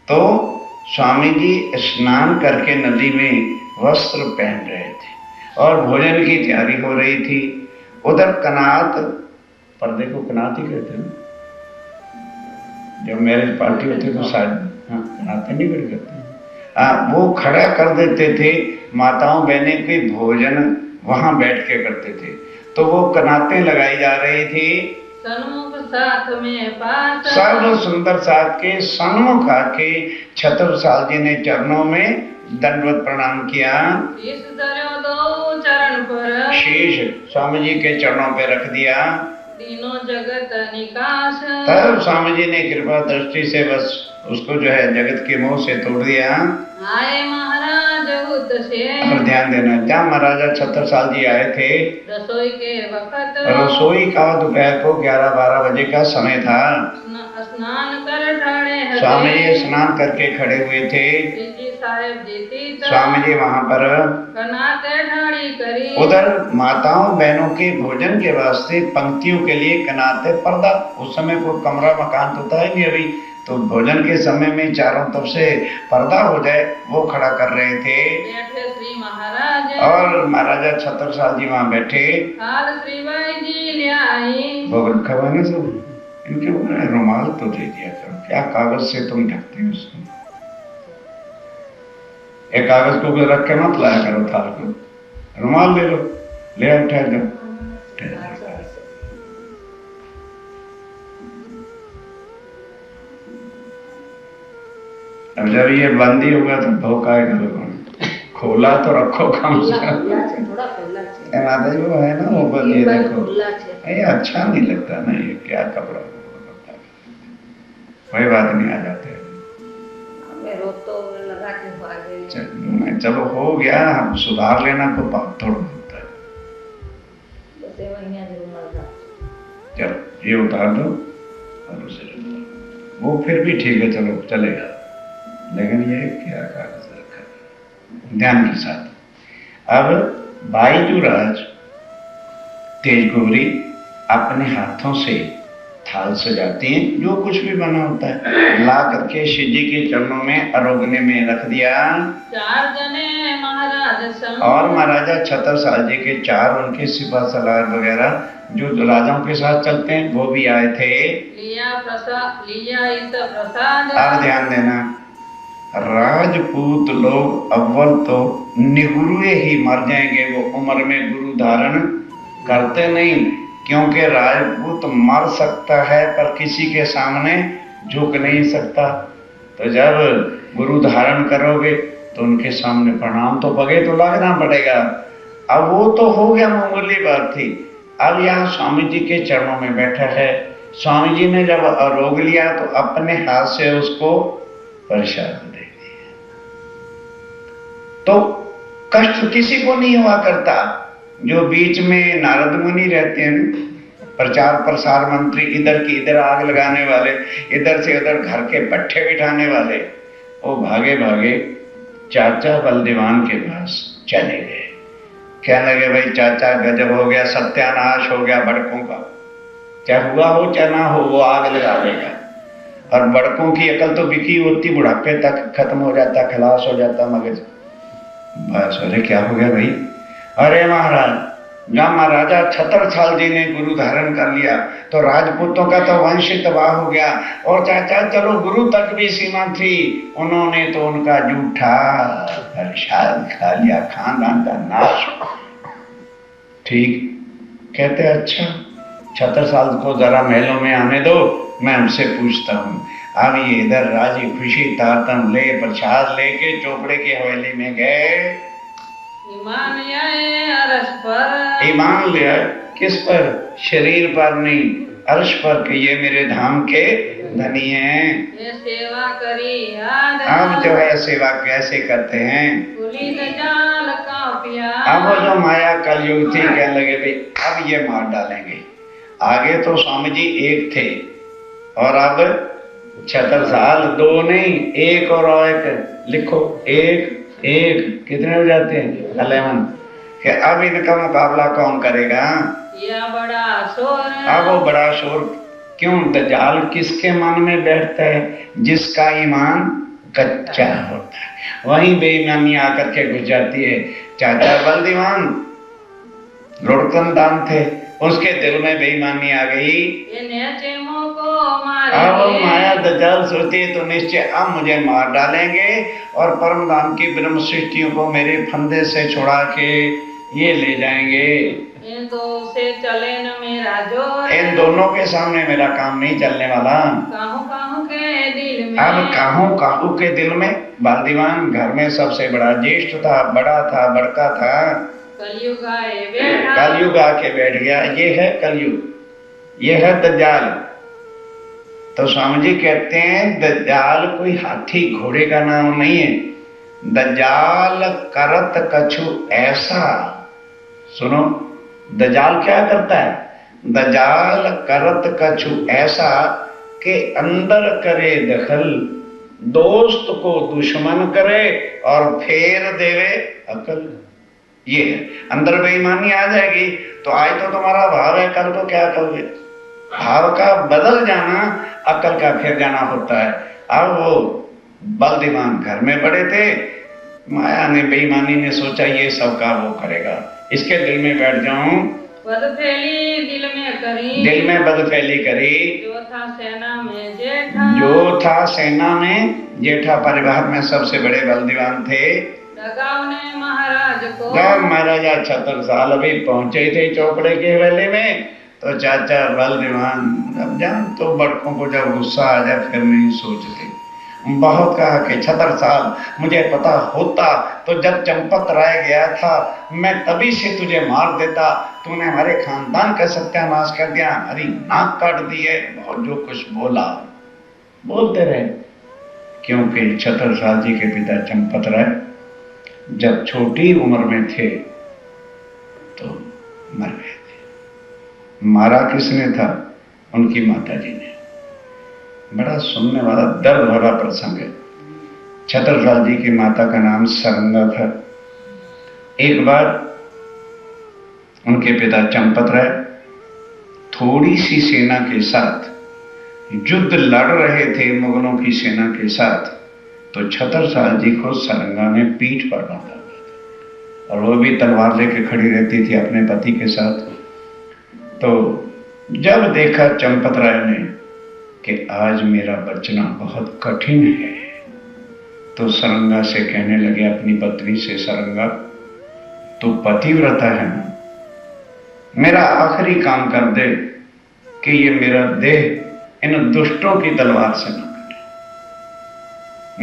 तो स्वामी जी स्नान करके नदी में वस्त्र पहन रहे थे और भोजन की तैयारी हो रही थी। उधर कनात, पर्दे को कनात ही कहते हैं, जब मैरिज पार्टी होती तो शायद कनाते नहीं कर करते, वो खड़ा कर देते थे। माताओं बहनें के भोजन वहां बैठ के करते थे, तो वो कनातें लगाई जा रही थी। सन्मुख साथ में पास, सर्व सुंदर साथ के सन्मुख आके छत्रसाल जी ने चरणों में दंडवत प्रणाम किया। शीश धरो दो चरण पर, शीश स्वामी जी के चरणों पे रख दिया। तीनों जगत निकास, तब स्वामी जी ने कृपा दृष्टि से बस उसको जो है जगत के मोह से तोड़ दिया। आए महाराज उत से, और ध्यान देना, जहाँ महाराजा छत्रसाल जी आए थे, रसोई के वक्त, रसोई का दोपहर को 11-12 बजे का समय था। स्नान कर ठाड़े हते, स्वामी जी स्नान करके खड़े हुए थे। जी साहेब जीती स्वामी जी वहां पर कनाते ढाड़ी करी, उधर माताओं बहनों के भोजन के वास्ते पंक्तियों के लिए कनाते पर्दा, उस समय कोई कमरा मकान तो था ही नहीं अभी, तो भोजन के समय में चारों तरफ से पर्दा हो जाए वो खड़ा कर रहे थे। बैठे श्री महाराज, और महाराजा छत्रसाल जी वहां बैठे। काल श्रीबाई जी ले आई, वो रखा हुआ ना सब, इनके ऊपर रुमाल तो दे दिया करो, क्या कागज से तुम ढकते हो उसको? एक कागज को ऊपर रख के मत लाया करो थाल को, रुमाल ले लो, ले आओ, ठहर जाओ। अब जब ये बंदी होगा तो धोखा करो, खोला तो रखो कम से कम। माता जी वो है ना वो बल, ये देखो ये अच्छा नहीं लगता ना, ये क्या कपड़ा, कोई बात नहीं, आ जाते हैं। चलो हो गया, सुधार लेना तो बात थोड़ा होता है। चलो ये उतार दो और उसे वो फिर भी ठीक है, चलो चलेगा, लेकिन ये क्या कागज रखा, ध्यान के साथ। अब बाईजूराज तेजगौरी अपने हाथों से थाल सजाती हैं, जो कुछ भी बना होता है ला करके शिव जी के चरणों में अरोगने में रख दिया। 4 जने महाराज संग, और महाराजा छत्रसाल जी के 4 उनके सिपा सलार वगैरह जो राजाओं के साथ चलते हैं वो भी आए थे। लिया इस प्रसाद, अब ध्यान देना, राजपूत लोग अव्वल तो निगुरुए ही मर जाएंगे, वो उम्र में गुरु धारण करते नहीं, क्योंकि राजपूत मर सकता है पर किसी के सामने झुक नहीं सकता। तो जब गुरु धारण करोगे तो उनके सामने प्रणाम तो पगे तो लगना पड़ेगा। अब वो तो हो गया, मामूली बात थी। अब यहाँ स्वामी जी के चरणों में बैठा है, स्वामी जी ने जब रोग लिया तो अपने हाथ से उसको प्रसाद दे दिया। तो कष्ट किसी को नहीं हुआ करता। जो बीच में नारद मुनि रहते हैं, प्रचार प्रसार मंत्री, इधर की इधर आग लगाने वाले, इधर से उधर घर के पट्टे बिठाने वाले, वो भागे भागे चाचा बलदेवान के पास चले गए। कहने लगे भाई चाचा गजब हो गया, सत्यानाश हो गया बड़कों का, चाहे हुआ हो चाहे ना हो वो आग लगा देगा। और बड़कों की अकल तो बिकी होती, बुढ़ापे तक खत्म हो जाता, खलास हो जाता मगज। बस अरे क्या हो गया भाई? अरे महाराज जहाँ महाराजा छत्रसाल जी ने गुरु धारण कर लिया तो राजपूतों का तो वंश तबाह हो गया। और चाचा चलो गुरु तक भी सीमा थी, उन्होंने तो उनका जूठा प्रसाद खा लिया, खानदान का नाश। ठीक कहते अच्छा छत्रसाल को जरा महलों में आने दो, मैं उनसे पूछता हूँ। अब ये इधर राजी खुशी तारतम ले प्रसाद लेके चोपड़े की हवेली में गए। ईमान आए अरश पर, ईमान लिया किस पर? शरीर पर नहीं, अर्श पर कि ये मेरे धाम के धनी हैं। ये सेवा करी याद, अब जो है सेवा कैसे करते हैं? खुली दजाल का प्यार। अब वो जो माया कलयुग थी कहने लगे भाई अब ये मार डालेंगे। आगे तो स्वामी जी एक थे और अब छत्रसाल दो नहीं, एक और एक लिखो, एक एक कितने हो जाते हैं? 11। कि अब इनका मुकाबला कौन करेगा? या बड़ा शोर, अब वो बड़ा शोर क्यों? दज्जाल किसके मन में बैठता है? जिसका ईमान कच्चा होता है, वहीं बेईमानी आकर के घुस जाती है। चाचा बलदीवान लुढ़कनदान थे, उसके दिल में बेईमानी आ गई। अब माया दज्जाल सोचती है तो निश्चय अब मुझे मार डालेंगे और परमधाम की ब्रह्म सृष्टियों को मेरे फंदे से छुड़ा के ये ले जाएंगे। इन दो से चले न मेरा जोर, इन दोनों के सामने मेरा काम नहीं चलने वाला। काहू काहू के दिल में, अब काहू काहू के दिल में बलदीवान घर में सबसे बड़ा ज्येष्ठ था, बड़ा था, बड़का था। कलयुग आए बैठा, कलयुग आके बैठ गया। ये है कलयुग, ये है दज्जाल। तो स्वामी जी कहते हैं दज्जाल कोई हाथी घोड़े का नाम नहीं है। दज्जाल करत कछु ऐसा, सुनो दज्जाल क्या करता है? दज्जाल करत कछु ऐसा के अंदर करे दखल, दोस्त को दुश्मन करे और फेर देवे अकल। ये है, अंदर बेईमानी आ जाएगी तो आज तो तुम्हारा भाव है, कल को क्या करोगे? भाव का बदल जाना अकल का फिर जाना होता है। अब वो बलदीवान घर में बड़े थे, माया ने बेईमानी ने सोचा ये सब का वो करेगा, इसके दिल में बैठ जाऊं। बदफैली दिल में करी, दिल में बदफैली करी। जो था सेना में जेठा, जो था सेना में जेठा, परिवार में सबसे बड़े बलदीवान थे। ने महाराज को, जब महाराजा छत्रसाल अभी पहुंचे थे चौपड़े के हवेली में तो चाचा बलदीवान अब जान तो बड़कों को जब गुस्सा आ जाए फिर नहीं सोचते। बहुत कहा कि छत्रसाल मुझे पता होता तो जब चंपत राय गया था मैं तभी से तुझे मार देता, तूने हमारे खानदान का सत्यानाश कर दिया, हमारी नाक काट दी है। और जो कुछ बोला बोलते रहे, क्योंकि छत्रसाल जी के पिता चंपत राय जब छोटी उम्र में थे तो मर गए थे। मारा किसने था? उनकी माता जी ने। बड़ा सुनने वाला दर्द भरा प्रसंग है। छत्रसाल जी की माता का नाम सरंगा था। एक बार उनके पिता चंपत राय थोड़ी सी सेना के साथ युद्ध लड़ रहे थे मुगलों की सेना के साथ, तो छत्रसाल जी को सरंगा ने पीठ पर बांधा और वो भी तलवार लेके खड़ी रहती थी अपने पति के साथ। तो जब देखा चंपत राय ने कि आज मेरा बचना बहुत कठिन है, तो सरंगा से कहने लगे अपनी पत्नी से, सरंगा तू पतिव्रता है ना, मेरा आखिरी काम कर दे कि ये मेरा देह इन दुष्टों की तलवार से न कटे।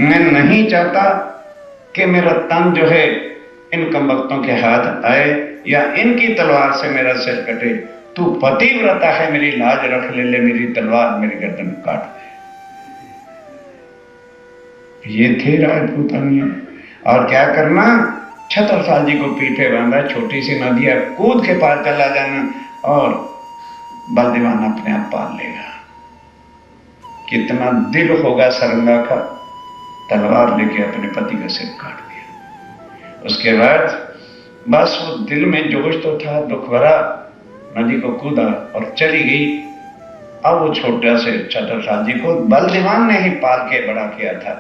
मैं नहीं चाहता कि मेरा तन जो है इन कमबख्तों के हाथ आए या इनकी तलवार से मेरा सिर कटे। तू पतिव्रता है, मेरी लाज रख ले मेरी तलवार मेरी गर्दन काट दे। ये थे राजपूतानियां। और क्या करना? छत्रसाल जी को पीठे बांधा, छोटी सी नदी है, कूद के पार चला जाना और बलदीवान अपने आप पार लेगा। कितना दिल होगा सरंगा का, तलवार लेके अपने पति का सिर काट दिया। उसके बाद बस वो दिल में जोश तो था, दुख भरा, नदी को कूदा और चली गई। अब वो छोटा से छत्रसाल जी को बलदीवान ने ही पाल के बड़ा किया था।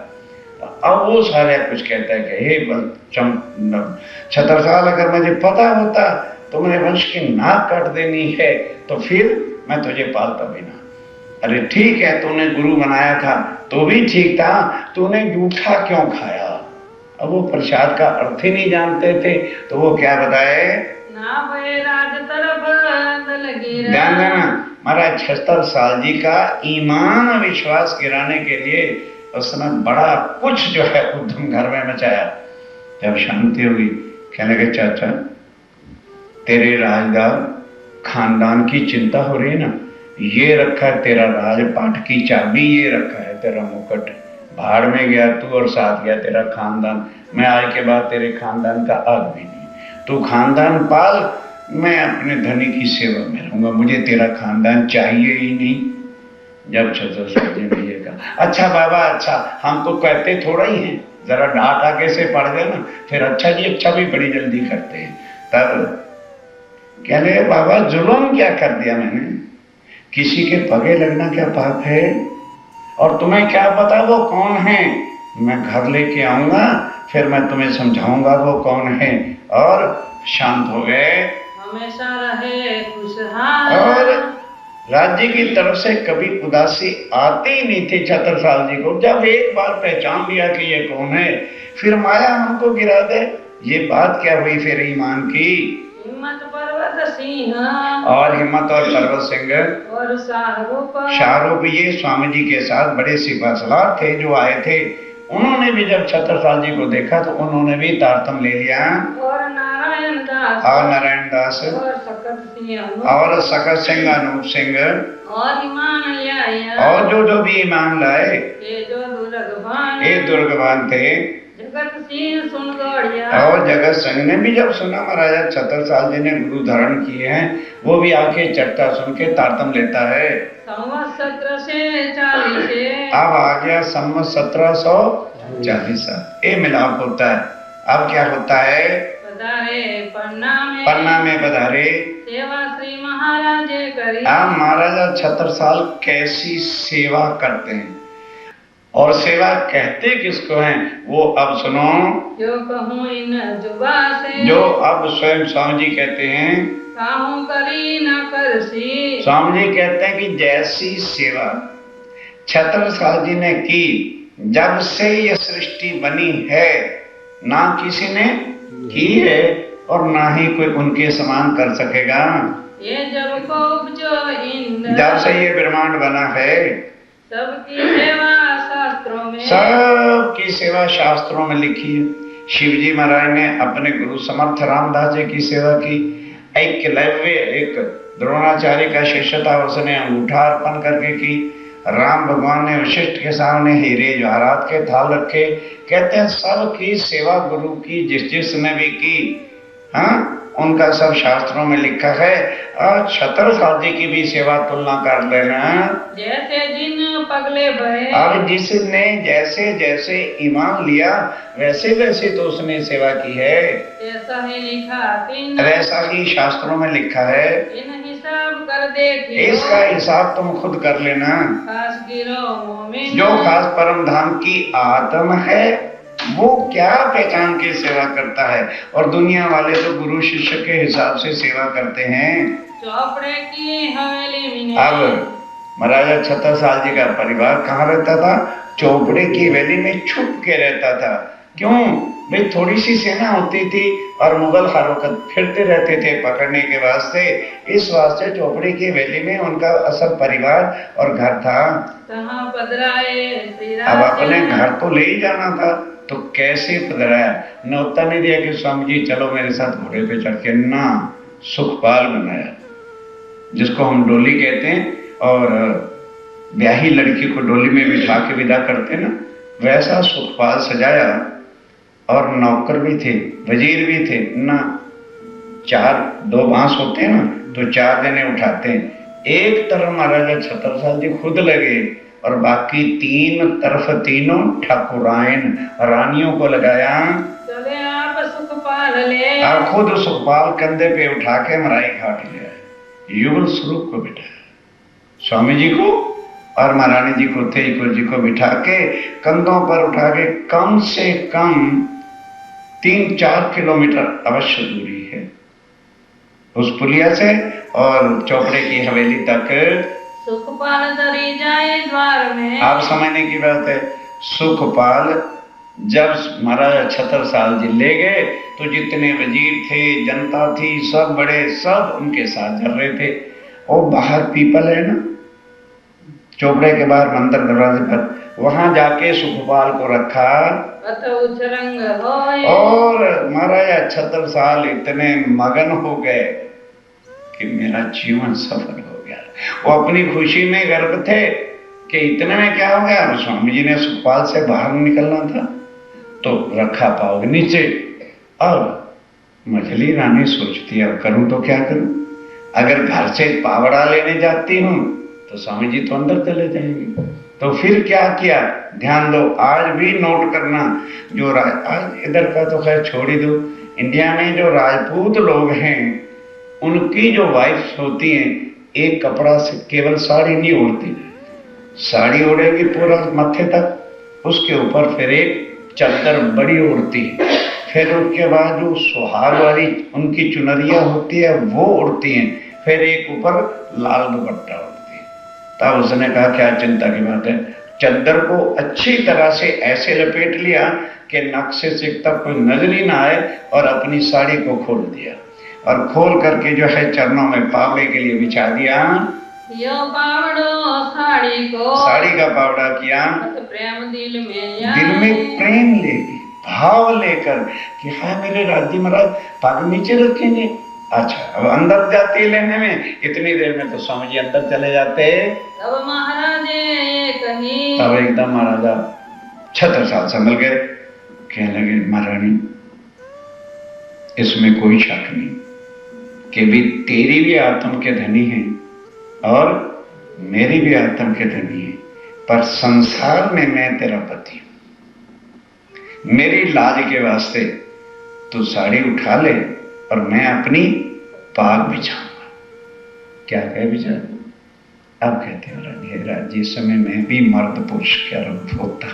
अब वो सारे कुछ कहता है कि हे छत्रसाल, अगर मुझे पता होता तुमने वंश की नाक काट देनी है तो फिर मैं तुझे पालता भी ना। अरे ठीक है, तूने गुरु बनाया था तो भी ठीक था, तूने जूठा क्यों खाया? अब वो प्रसाद का अर्थ ही नहीं जानते थे तो वो क्या बताए, ना भय राज तरफ लगी ध्यान देना। महाराज 76 साल जी का ईमान और विश्वास गिराने के लिए उसने बड़ा कुछ जो है उद्यम घर में मचाया। जब शांति हुई कहने लगे, चाचा तेरे राजदार खानदान की चिंता हो रही है ना, ये रखा है तेरा राजपाट की चाबी, ये रखा है तेरा मुकुट, भाड़ में गया तू और साथ गया तेरा खानदान। मैं आज के बाद तेरे खानदान का आदमी नहीं, तू खानदान पाल, मैं अपने धनी की सेवा में रहूंगा, मुझे तेरा खानदान चाहिए ही नहीं। जब 76 साल जी ने ये कहा, अच्छा बाबा अच्छा, हम तो कहते थोड़ा ही हैं, जरा डांट आगे से पड़ गए ना फिर अच्छा जी अच्छा भी बड़ी जल्दी करते हैं। तब कहने बाबा जुल्म क्या कर दिया मैंने, किसी के पगे लगना क्या पाप है? और तुम्हें क्या पता वो कौन है? मैं घर लेके आऊंगा फिर मैं तुम्हें समझाऊंगा वो कौन है। और शांत हो गए, हमेशा रहे खुशहाल। और राज्य की तरफ से कभी उदासी आती ही नहीं थी 76 साल जी को। जब एक बार पहचान लिया कि ये कौन है, फिर माया हमको गिरा दे। ये बात क्या हुई फिर ईमान की? हिम्मत पर्वत सिंह और हिम्मत और पर्वत सिंह और शाहरुख ये स्वामी जी के साथ बड़े सिपा सलार थे जो आए थे। उन्होंने भी जब 76 साल जी को देखा तो उन्होंने भी तारतम ले लिया। और नारायण दास और सकत सिंह अनूप सिंह और ईमान लिया और जो भी ईमान लाए ये दुर्गवान थे। जगत सिंह सुन गौड़िया और जगत सिंह ने भी जब सुना महाराजा 76 साल जी ने गुरु धारण किए हैं, वो भी आके चर्चा सुन के तारतम लेता है। संवत 1740 अब आ गया संवत 1740। ये मिलाप होता है। अब क्या होता है? पधारे पन्ना में पधारे सेवा श्री महाराज करी। अब महाराजा 76 साल कैसी सेवा करते हैं और सेवा कहते किसको हैं वो अब सुनो। जो कहूँ इन जुबा से, जो अब स्वयं स्वामी जी कहते हैं, काहूँ करी न करसी। स्वामी जी कहते हैं कि जैसी सेवा 76 साल जी ने की, जब से ये सृष्टि बनी है ना किसी ने की है और ना ही कोई उनके समान कर सकेगा। ये जब को उपजो इंद्र, जब से ये ब्रह्मांड बना है, सबकी सेवा शास्त्रों में, सबकी सेवा शास्त्रों में लिखी है। शिव जी महाराज ने अपने गुरु समर्थ रामदास जी की सेवा की। एकलव्य एक द्रोणाचार्य का शिष्य था, उसने अंगूठा अर्पण करके की। राम भगवान ने वशिष्ठ के सामने हीरे जवाहरात के थाल रखे। कहते हैं सबकी सेवा गुरु की जिसने भी की, हाँ उनका सब शास्त्रों में लिखा है। और 76 साल जी की भी सेवा तुलना कर लेना। जैसे जिन पगले भरे, और जिसने जैसे जैसे ईमान लिया वैसे वैसे तो उसने सेवा की है, ऐसा ही लिखा तीन, वैसा ही शास्त्रों में लिखा है। इन हिसाब कर देखियो, इसका हिसाब तुम खुद कर लेना। खास गिरो मोमिन, जो खास परम धाम की आत्म है वो क्या पहचान के सेवा करता है। और दुनिया वाले तो गुरु शिष्य के हिसाब से सेवा करते हैं। चौपड़े की हवेली में। अब महाराजा 76 साल जी का परिवार कहाँ रहता था? चौपड़े की हवेली में छुप के रहता था। क्यों भाई? थोड़ी सी सेना होती थी और मुगल हरकत फिरते रहते थे पकड़ने के वास्ते। इस वास्ते चौपड़े की हवेली में उनका असल परिवार और घर था। कहाँ पधराए श्री अब अपने राम, घर तो ले ही जाना था तो कैसे पधराया? न्योता नहीं दिया कि स्वामी जी चलो मेरे साथ घोड़े पे चढ़ के, ना सुखपाल बनाया, जिसको हम डोली कहते हैं। और ब्याही लड़की को डोली में बिठा के विदा करते ना, वैसा सुखपाल सजाया। और नौकर भी थे, वजीर भी थे ना। 2 बांस होते हैं ना तो 4 जने उठाते हैं। एक तरफ महाराजा 76 साल जी खुद लगे और बाकी 3 तरफ तीनों ठाकुरायन रानियों को लगाया। चले आप सुखपाल ले, और खुद सुखपाल कंधे पे उठा के मराई घाट ले आए। युगल स्वरूप को बिठाया, स्वामी जी को और महारानी जी को, तेजपुर जी को बिठा के कंधों पर उठा के, कम से कम 3-4 किलोमीटर अवश्य दूरी है, उस पुलिया से और चोपड़े की हवेली तक सुखपाल दरी जाए द्वार में। आप समझने की बात है, सुखपाल जब महाराजा छत्रसाल जी ले गए तो जितने वजीर थे, जनता थी, सब बड़े, सब उनके साथ चल रहे थे। और बाहर पीपल है ना, चोपड़े के बाहर मंदिर दरवाजे पर, वहां जाके सुखपाल को रखा और महाराजा छत्रसाल इतने मगन हो गए कि मेरा जीवन सफल हो गया। वो अपनी खुशी में गर्व थे कि इतने में क्या हो गया, स्वामी जी ने सुखपाल से बाहर निकलना था तो रखा पाओगे नीचे। अब मछली रानी सोचती है अब करूं तो क्या करूं, अगर घर से पावड़ा लेने जाती हूं तो स्वामी जी तो अंदर चले जाएंगे। तो फिर क्या किया, ध्यान दो, आज भी नोट करना, जो आज इधर का तो खैर छोड़ ही दो, इंडिया में जो राजपूत लोग हैं उनकी जो वाइफ्स होती हैं एक कपड़ा से केवल साड़ी नहीं ओढ़ती, साड़ी ओढ़ेगी पूरा मत्थे तक, उसके ऊपर फिर एक चादर बड़ी ओढ़ती है, फिर उसके बाद जो सुहाग वाली उनकी चुनरिया होती है वो ओढ़ती हैं, फिर एक ऊपर लाल दुपट्टा ओढ़ती है। तब उसने कहा क्या चिंता की बात है, चादर को अच्छी तरह से ऐसे लपेट लिया कि नक्शे से तक कोई नजर ही ना आए और अपनी साड़ी को खोल दिया और खोल करके जो है चरणों में पावड़े के लिए बिछा दिया। यो पावड़ो साड़ी को, साड़ी का पावड़ा किया, प्रेम दिल में प्रेम लेके, भाव लेकर कि हाँ मेरे राज्य महाराज पग नीचे रखेंगे। अच्छा, अब अंदर जाती लेने में, इतनी देर में तो स्वामी जी अंदर चले जाते। तब महाराजे कहीं, तब एकदम महाराजा छत्रसाल संभल गए, कहने लगे महारानी इसमें कोई शक नहीं कि भी तेरी भी आत्म के धनी है और मेरी भी आत्म के धनी है, पर संसार में मैं तेरा पति हूं, मेरी लाज के वास्ते तू साड़ी उठा ले और मैं अपनी पाग बिछाऊंगा। क्या कहे बिछा, अब कहते हैं राज इस समय मैं भी मर्द पुरुष क्या रूप होता।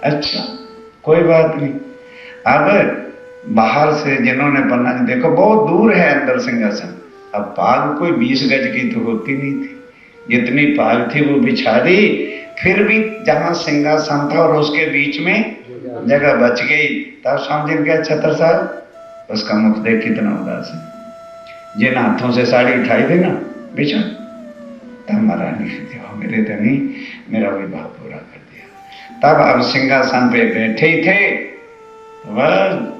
अच्छा कोई बात नहीं, अब बाहर से जिन्होंने बनना, देखो बहुत दूर है अंदर सिंहासन, अब पाग कोई 20 गज की तो होती नहीं थी, जितनी पाग थी वो बिछा दी, फिर भी जहां सिंहासन था और उसके बीच में जगह बच गई। तब स्वामी जी क्या छत्रसाल, उसका मुख देख कितना उदास है, जिन हाथों से साड़ी उठाई थी ना बिछा, तब महारानी मेरे धनी मेरा विवाह पूरा कर दिया। तब अब सिंहासन पे बैठे ही थे, बस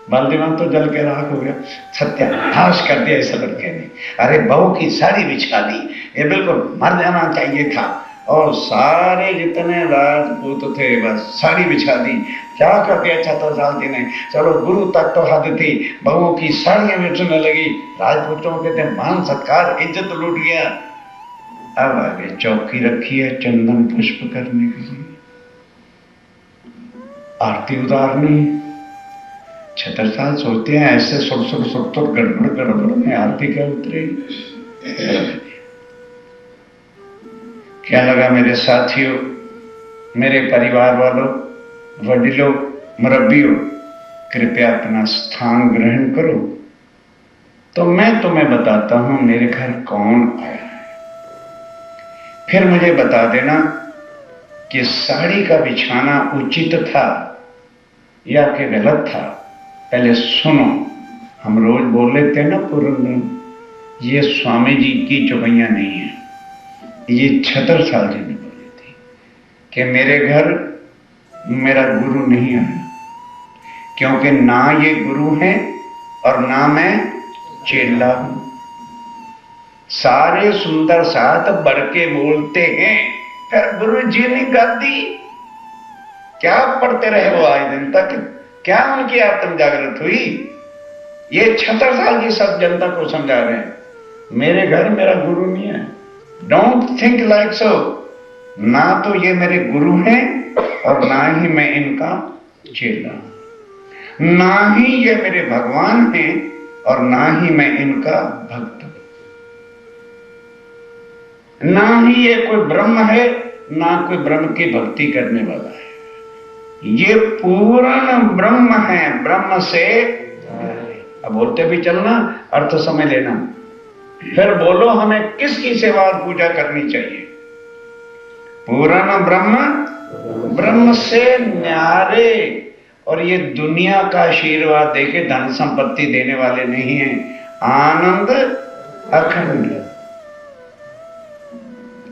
बलदेवन तो जल के राख हो गया, सत्यानाश कर दिया इस लड़के ने, अरे बहू की साड़ी बिछा दी, ये बिल्कुल मर जाना चाहिए था। और सारे जितने राजपूत थे बस साड़ी बिछा दी। क्या कर दिया छत्रसाल जी ने, चलो गुरु तक तो हद थी, बहुओं की साड़ियां बिछने लगी, राजपूतों के थे मान सत्कार इज्जत लूट गया। अब आगे चौकी रखी है चंदन पुष्प करने के लिए, आरती उतारनी। छत्रसाल सोचते हैं ऐसे सुर गड़बड़ में आरती क्या उतरे। क्या लगा मेरे साथियों, मेरे परिवार वालों, वडिलों, मुरब्बियों, कृपया अपना स्थान ग्रहण करो। तो मैं तुम्हें बताता हूं मेरे घर कौन आया है, फिर मुझे बता देना कि साड़ी का बिछाना उचित था या कि गलत था। पहले सुनो, हम रोज बोल लेते हैं ना पूर्ण, ये स्वामी जी की चौपैया नहीं है, ये छत्रसाल जी ने बोली थी कि मेरे घर मेरा गुरु नहीं आया, क्योंकि ना ये गुरु है और ना मैं चेला हूं। सारे सुंदर साथ बढ़ के बोलते हैं, फिर गुरु जी ने गादी क्या पढ़ते रहे वो आज दिन तक, क्या उनकी आत्म जागृत हुई। ये छत्रसाल जी सब जनता को समझा रहे हैं, मेरे घर मेरा गुरु नहीं है, डोंट थिंक लाइक सो। ना तो ये मेरे गुरु हैं और ना ही मैं इनका चेला, ना ही ये मेरे भगवान हैं और ना ही मैं इनका भक्त, ना ही ये कोई ब्रह्म है ना कोई ब्रह्म की भक्ति करने वाला है। ये पूर्ण ब्रह्म है, ब्रह्म से अब बोलते भी चलना, अर्थ समझ लेना। फिर बोलो हमें किसकी सेवा और पूजा करनी चाहिए? पूर्ण ब्रह्म, ब्रह्म से न्यारे। और ये दुनिया का आशीर्वाद देके धन संपत्ति देने वाले नहीं है, आनंद अखंड,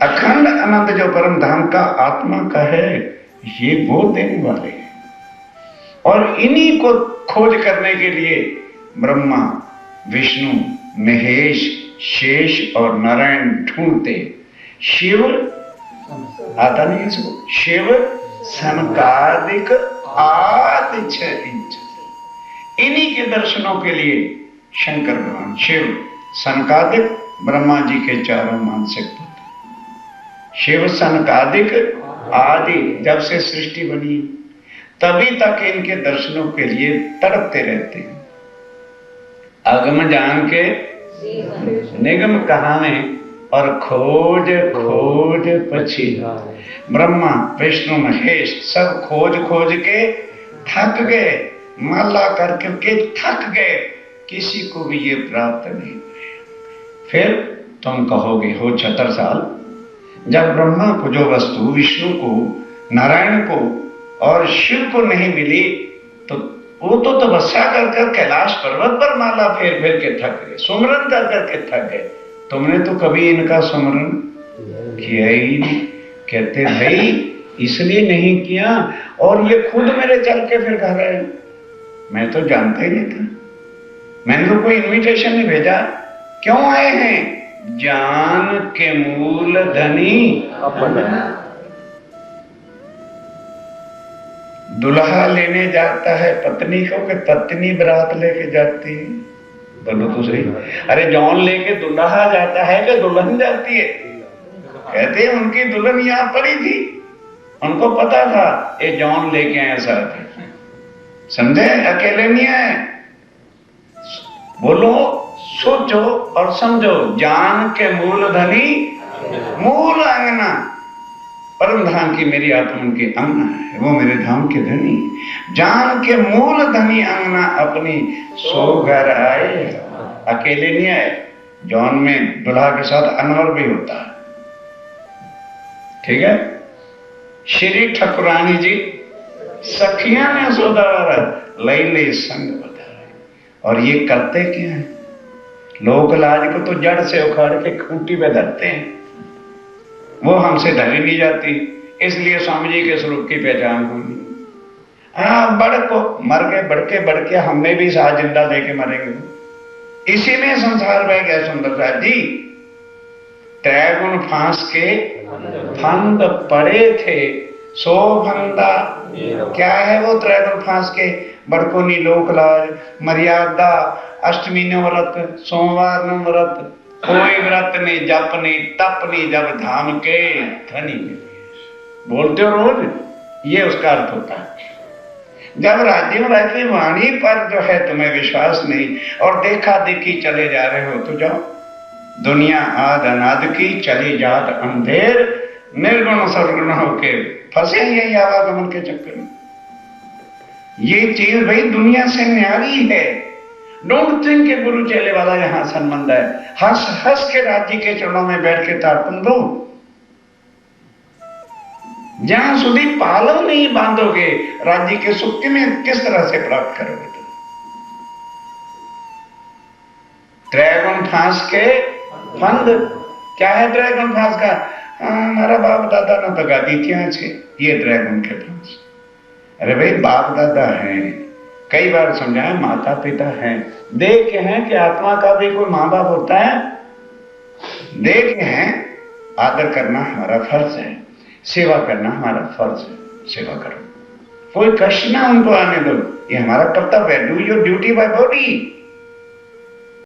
अखंड आनंद जो परम धाम का आत्मा का है, ये वो देने वाले हैं। और इन्हीं को खोज करने के लिए ब्रह्मा, विष्णु, महेश, शेष और नारायण ढूंढते। शिव आता नहीं इसको, शिव सनकादिक आदि छह इंच, इन्हीं के दर्शनों के लिए शंकर भगवान शिव सनकादिक, ब्रह्मा जी के चारों मानसिक पुत्र। शिव सनकादिक आदि, जब से सृष्टि बनी तभी तक इनके दर्शनों के लिए तड़पते रहते हैं। अगम जान के निगम कहावे और खोज खोज पछी। ब्रह्मा, विष्णु, महेश सब खोज खोज के थक गए, माला करके थक गए, किसी को भी ये प्राप्त नहीं हुए। फिर तुम कहोगे हो 76 साल, जब ब्रह्मा को जो वस्तु विष्णु को, नारायण को और शिव को नहीं मिली, तो वो तो तपस्या कर कर कैलाश पर्वत पर माला फेर फेर के थक गए, सुमरन कर करके थक गए। तुमने तो कभी इनका सुमरन किया ही नहीं। कहते भाई इसलिए नहीं किया, और ये खुद मेरे चल के फिर कह रहे हैं, मैं तो जानता ही नहीं था, मैंने तो कोई इनविटेशन नहीं भेजा। क्यों आए हैं? जान के मूल धनी अपना। दुल्हा लेने जाता है पत्नी को कि पत्नी बारात लेके जाती है? बोलो तो सही। अरे जौन लेके दुल्हा जाता है कि दुल्हन जाती है? कहते हैं उनकी दुल्हन यहां पड़ी थी, उनको पता था ये जौन लेके आए साथ, समझे? अकेले नहीं आए। बोलो, सोचो और समझो। जान के मूल धनी, मूल अंगना, परम धाम की मेरी आत्मा की अंगना है, वो मेरे धाम के धनी। जान के मूल धनी अंगना अपनी, सो घर आए। अकेले नहीं आए, जौन में दुल्हा के साथ अनवर भी होता है, ठीक है। श्री ठकुरानी जी सखियां ने सोदावारा लई लई संग बताए। और ये करते क्या है? लोक लाज को तो जड़ से उखाड़ के खूंटी पे धरते हैं, वो हमसे धरी नहीं जाती। इसलिए स्वामी जी के स्वरूप की पहचान होनी। हाँ, बढ़ को मर गए, बढ़ के हमें भी साथ जिंदा देके मरेंगे। इसी में संसार बह गया सुंदरराज जी। त्रैगुण फांस के फंद पड़े थे, सो फंदा। क्या है वो त्रैगुण फांस के? बड़कोनी लोक लाज, मर्यादा, अष्टमी ने व्रत, सोमवार ने व्रत, कोई व्रत नहीं, जप नहीं, तप नहीं, जब धाम के धनी। बोलते हो रोज, ये उसका अर्थ होता है। जब राज्य में रहती वाणी पर जो है तुम्हें विश्वास नहीं और देखा देखी चले जा रहे हो, तो जाओ। दुनिया आद अनाद की चली जात अंधेर, निर्गुण सरगुण होके फंसे यही आवागमन के चक्कर में। ये चीज भाई दुनिया से न्यारी है। डोंट थिंक के गुरु चेले वाला यहां संबंध है। हंस हंस के राज्य के चरणों में बैठ के तारतम दो। जहां सुधी पालव नहीं बांधोगे, राज्य के सुख में किस तरह से प्राप्त करोगे तुम? त्रैगुण फांस के फंद। क्या है त्रैगुण फांस का? हमारा बाप दादा ने तो गादी थी, ये त्रैगुण के फांस। अरे भाई बाप दादा हैं, कई बार समझाया, माता पिता हैं, देखे हैं कि आत्मा का भी कोई माँ बाप होता है, देखे हैं। आदर करना हमारा फर्ज है, सेवा करना हमारा फर्ज है, सेवा करो, कोई कष्ट ना उनको आने दो, ये हमारा कर्तव्य है। Do your duty by body,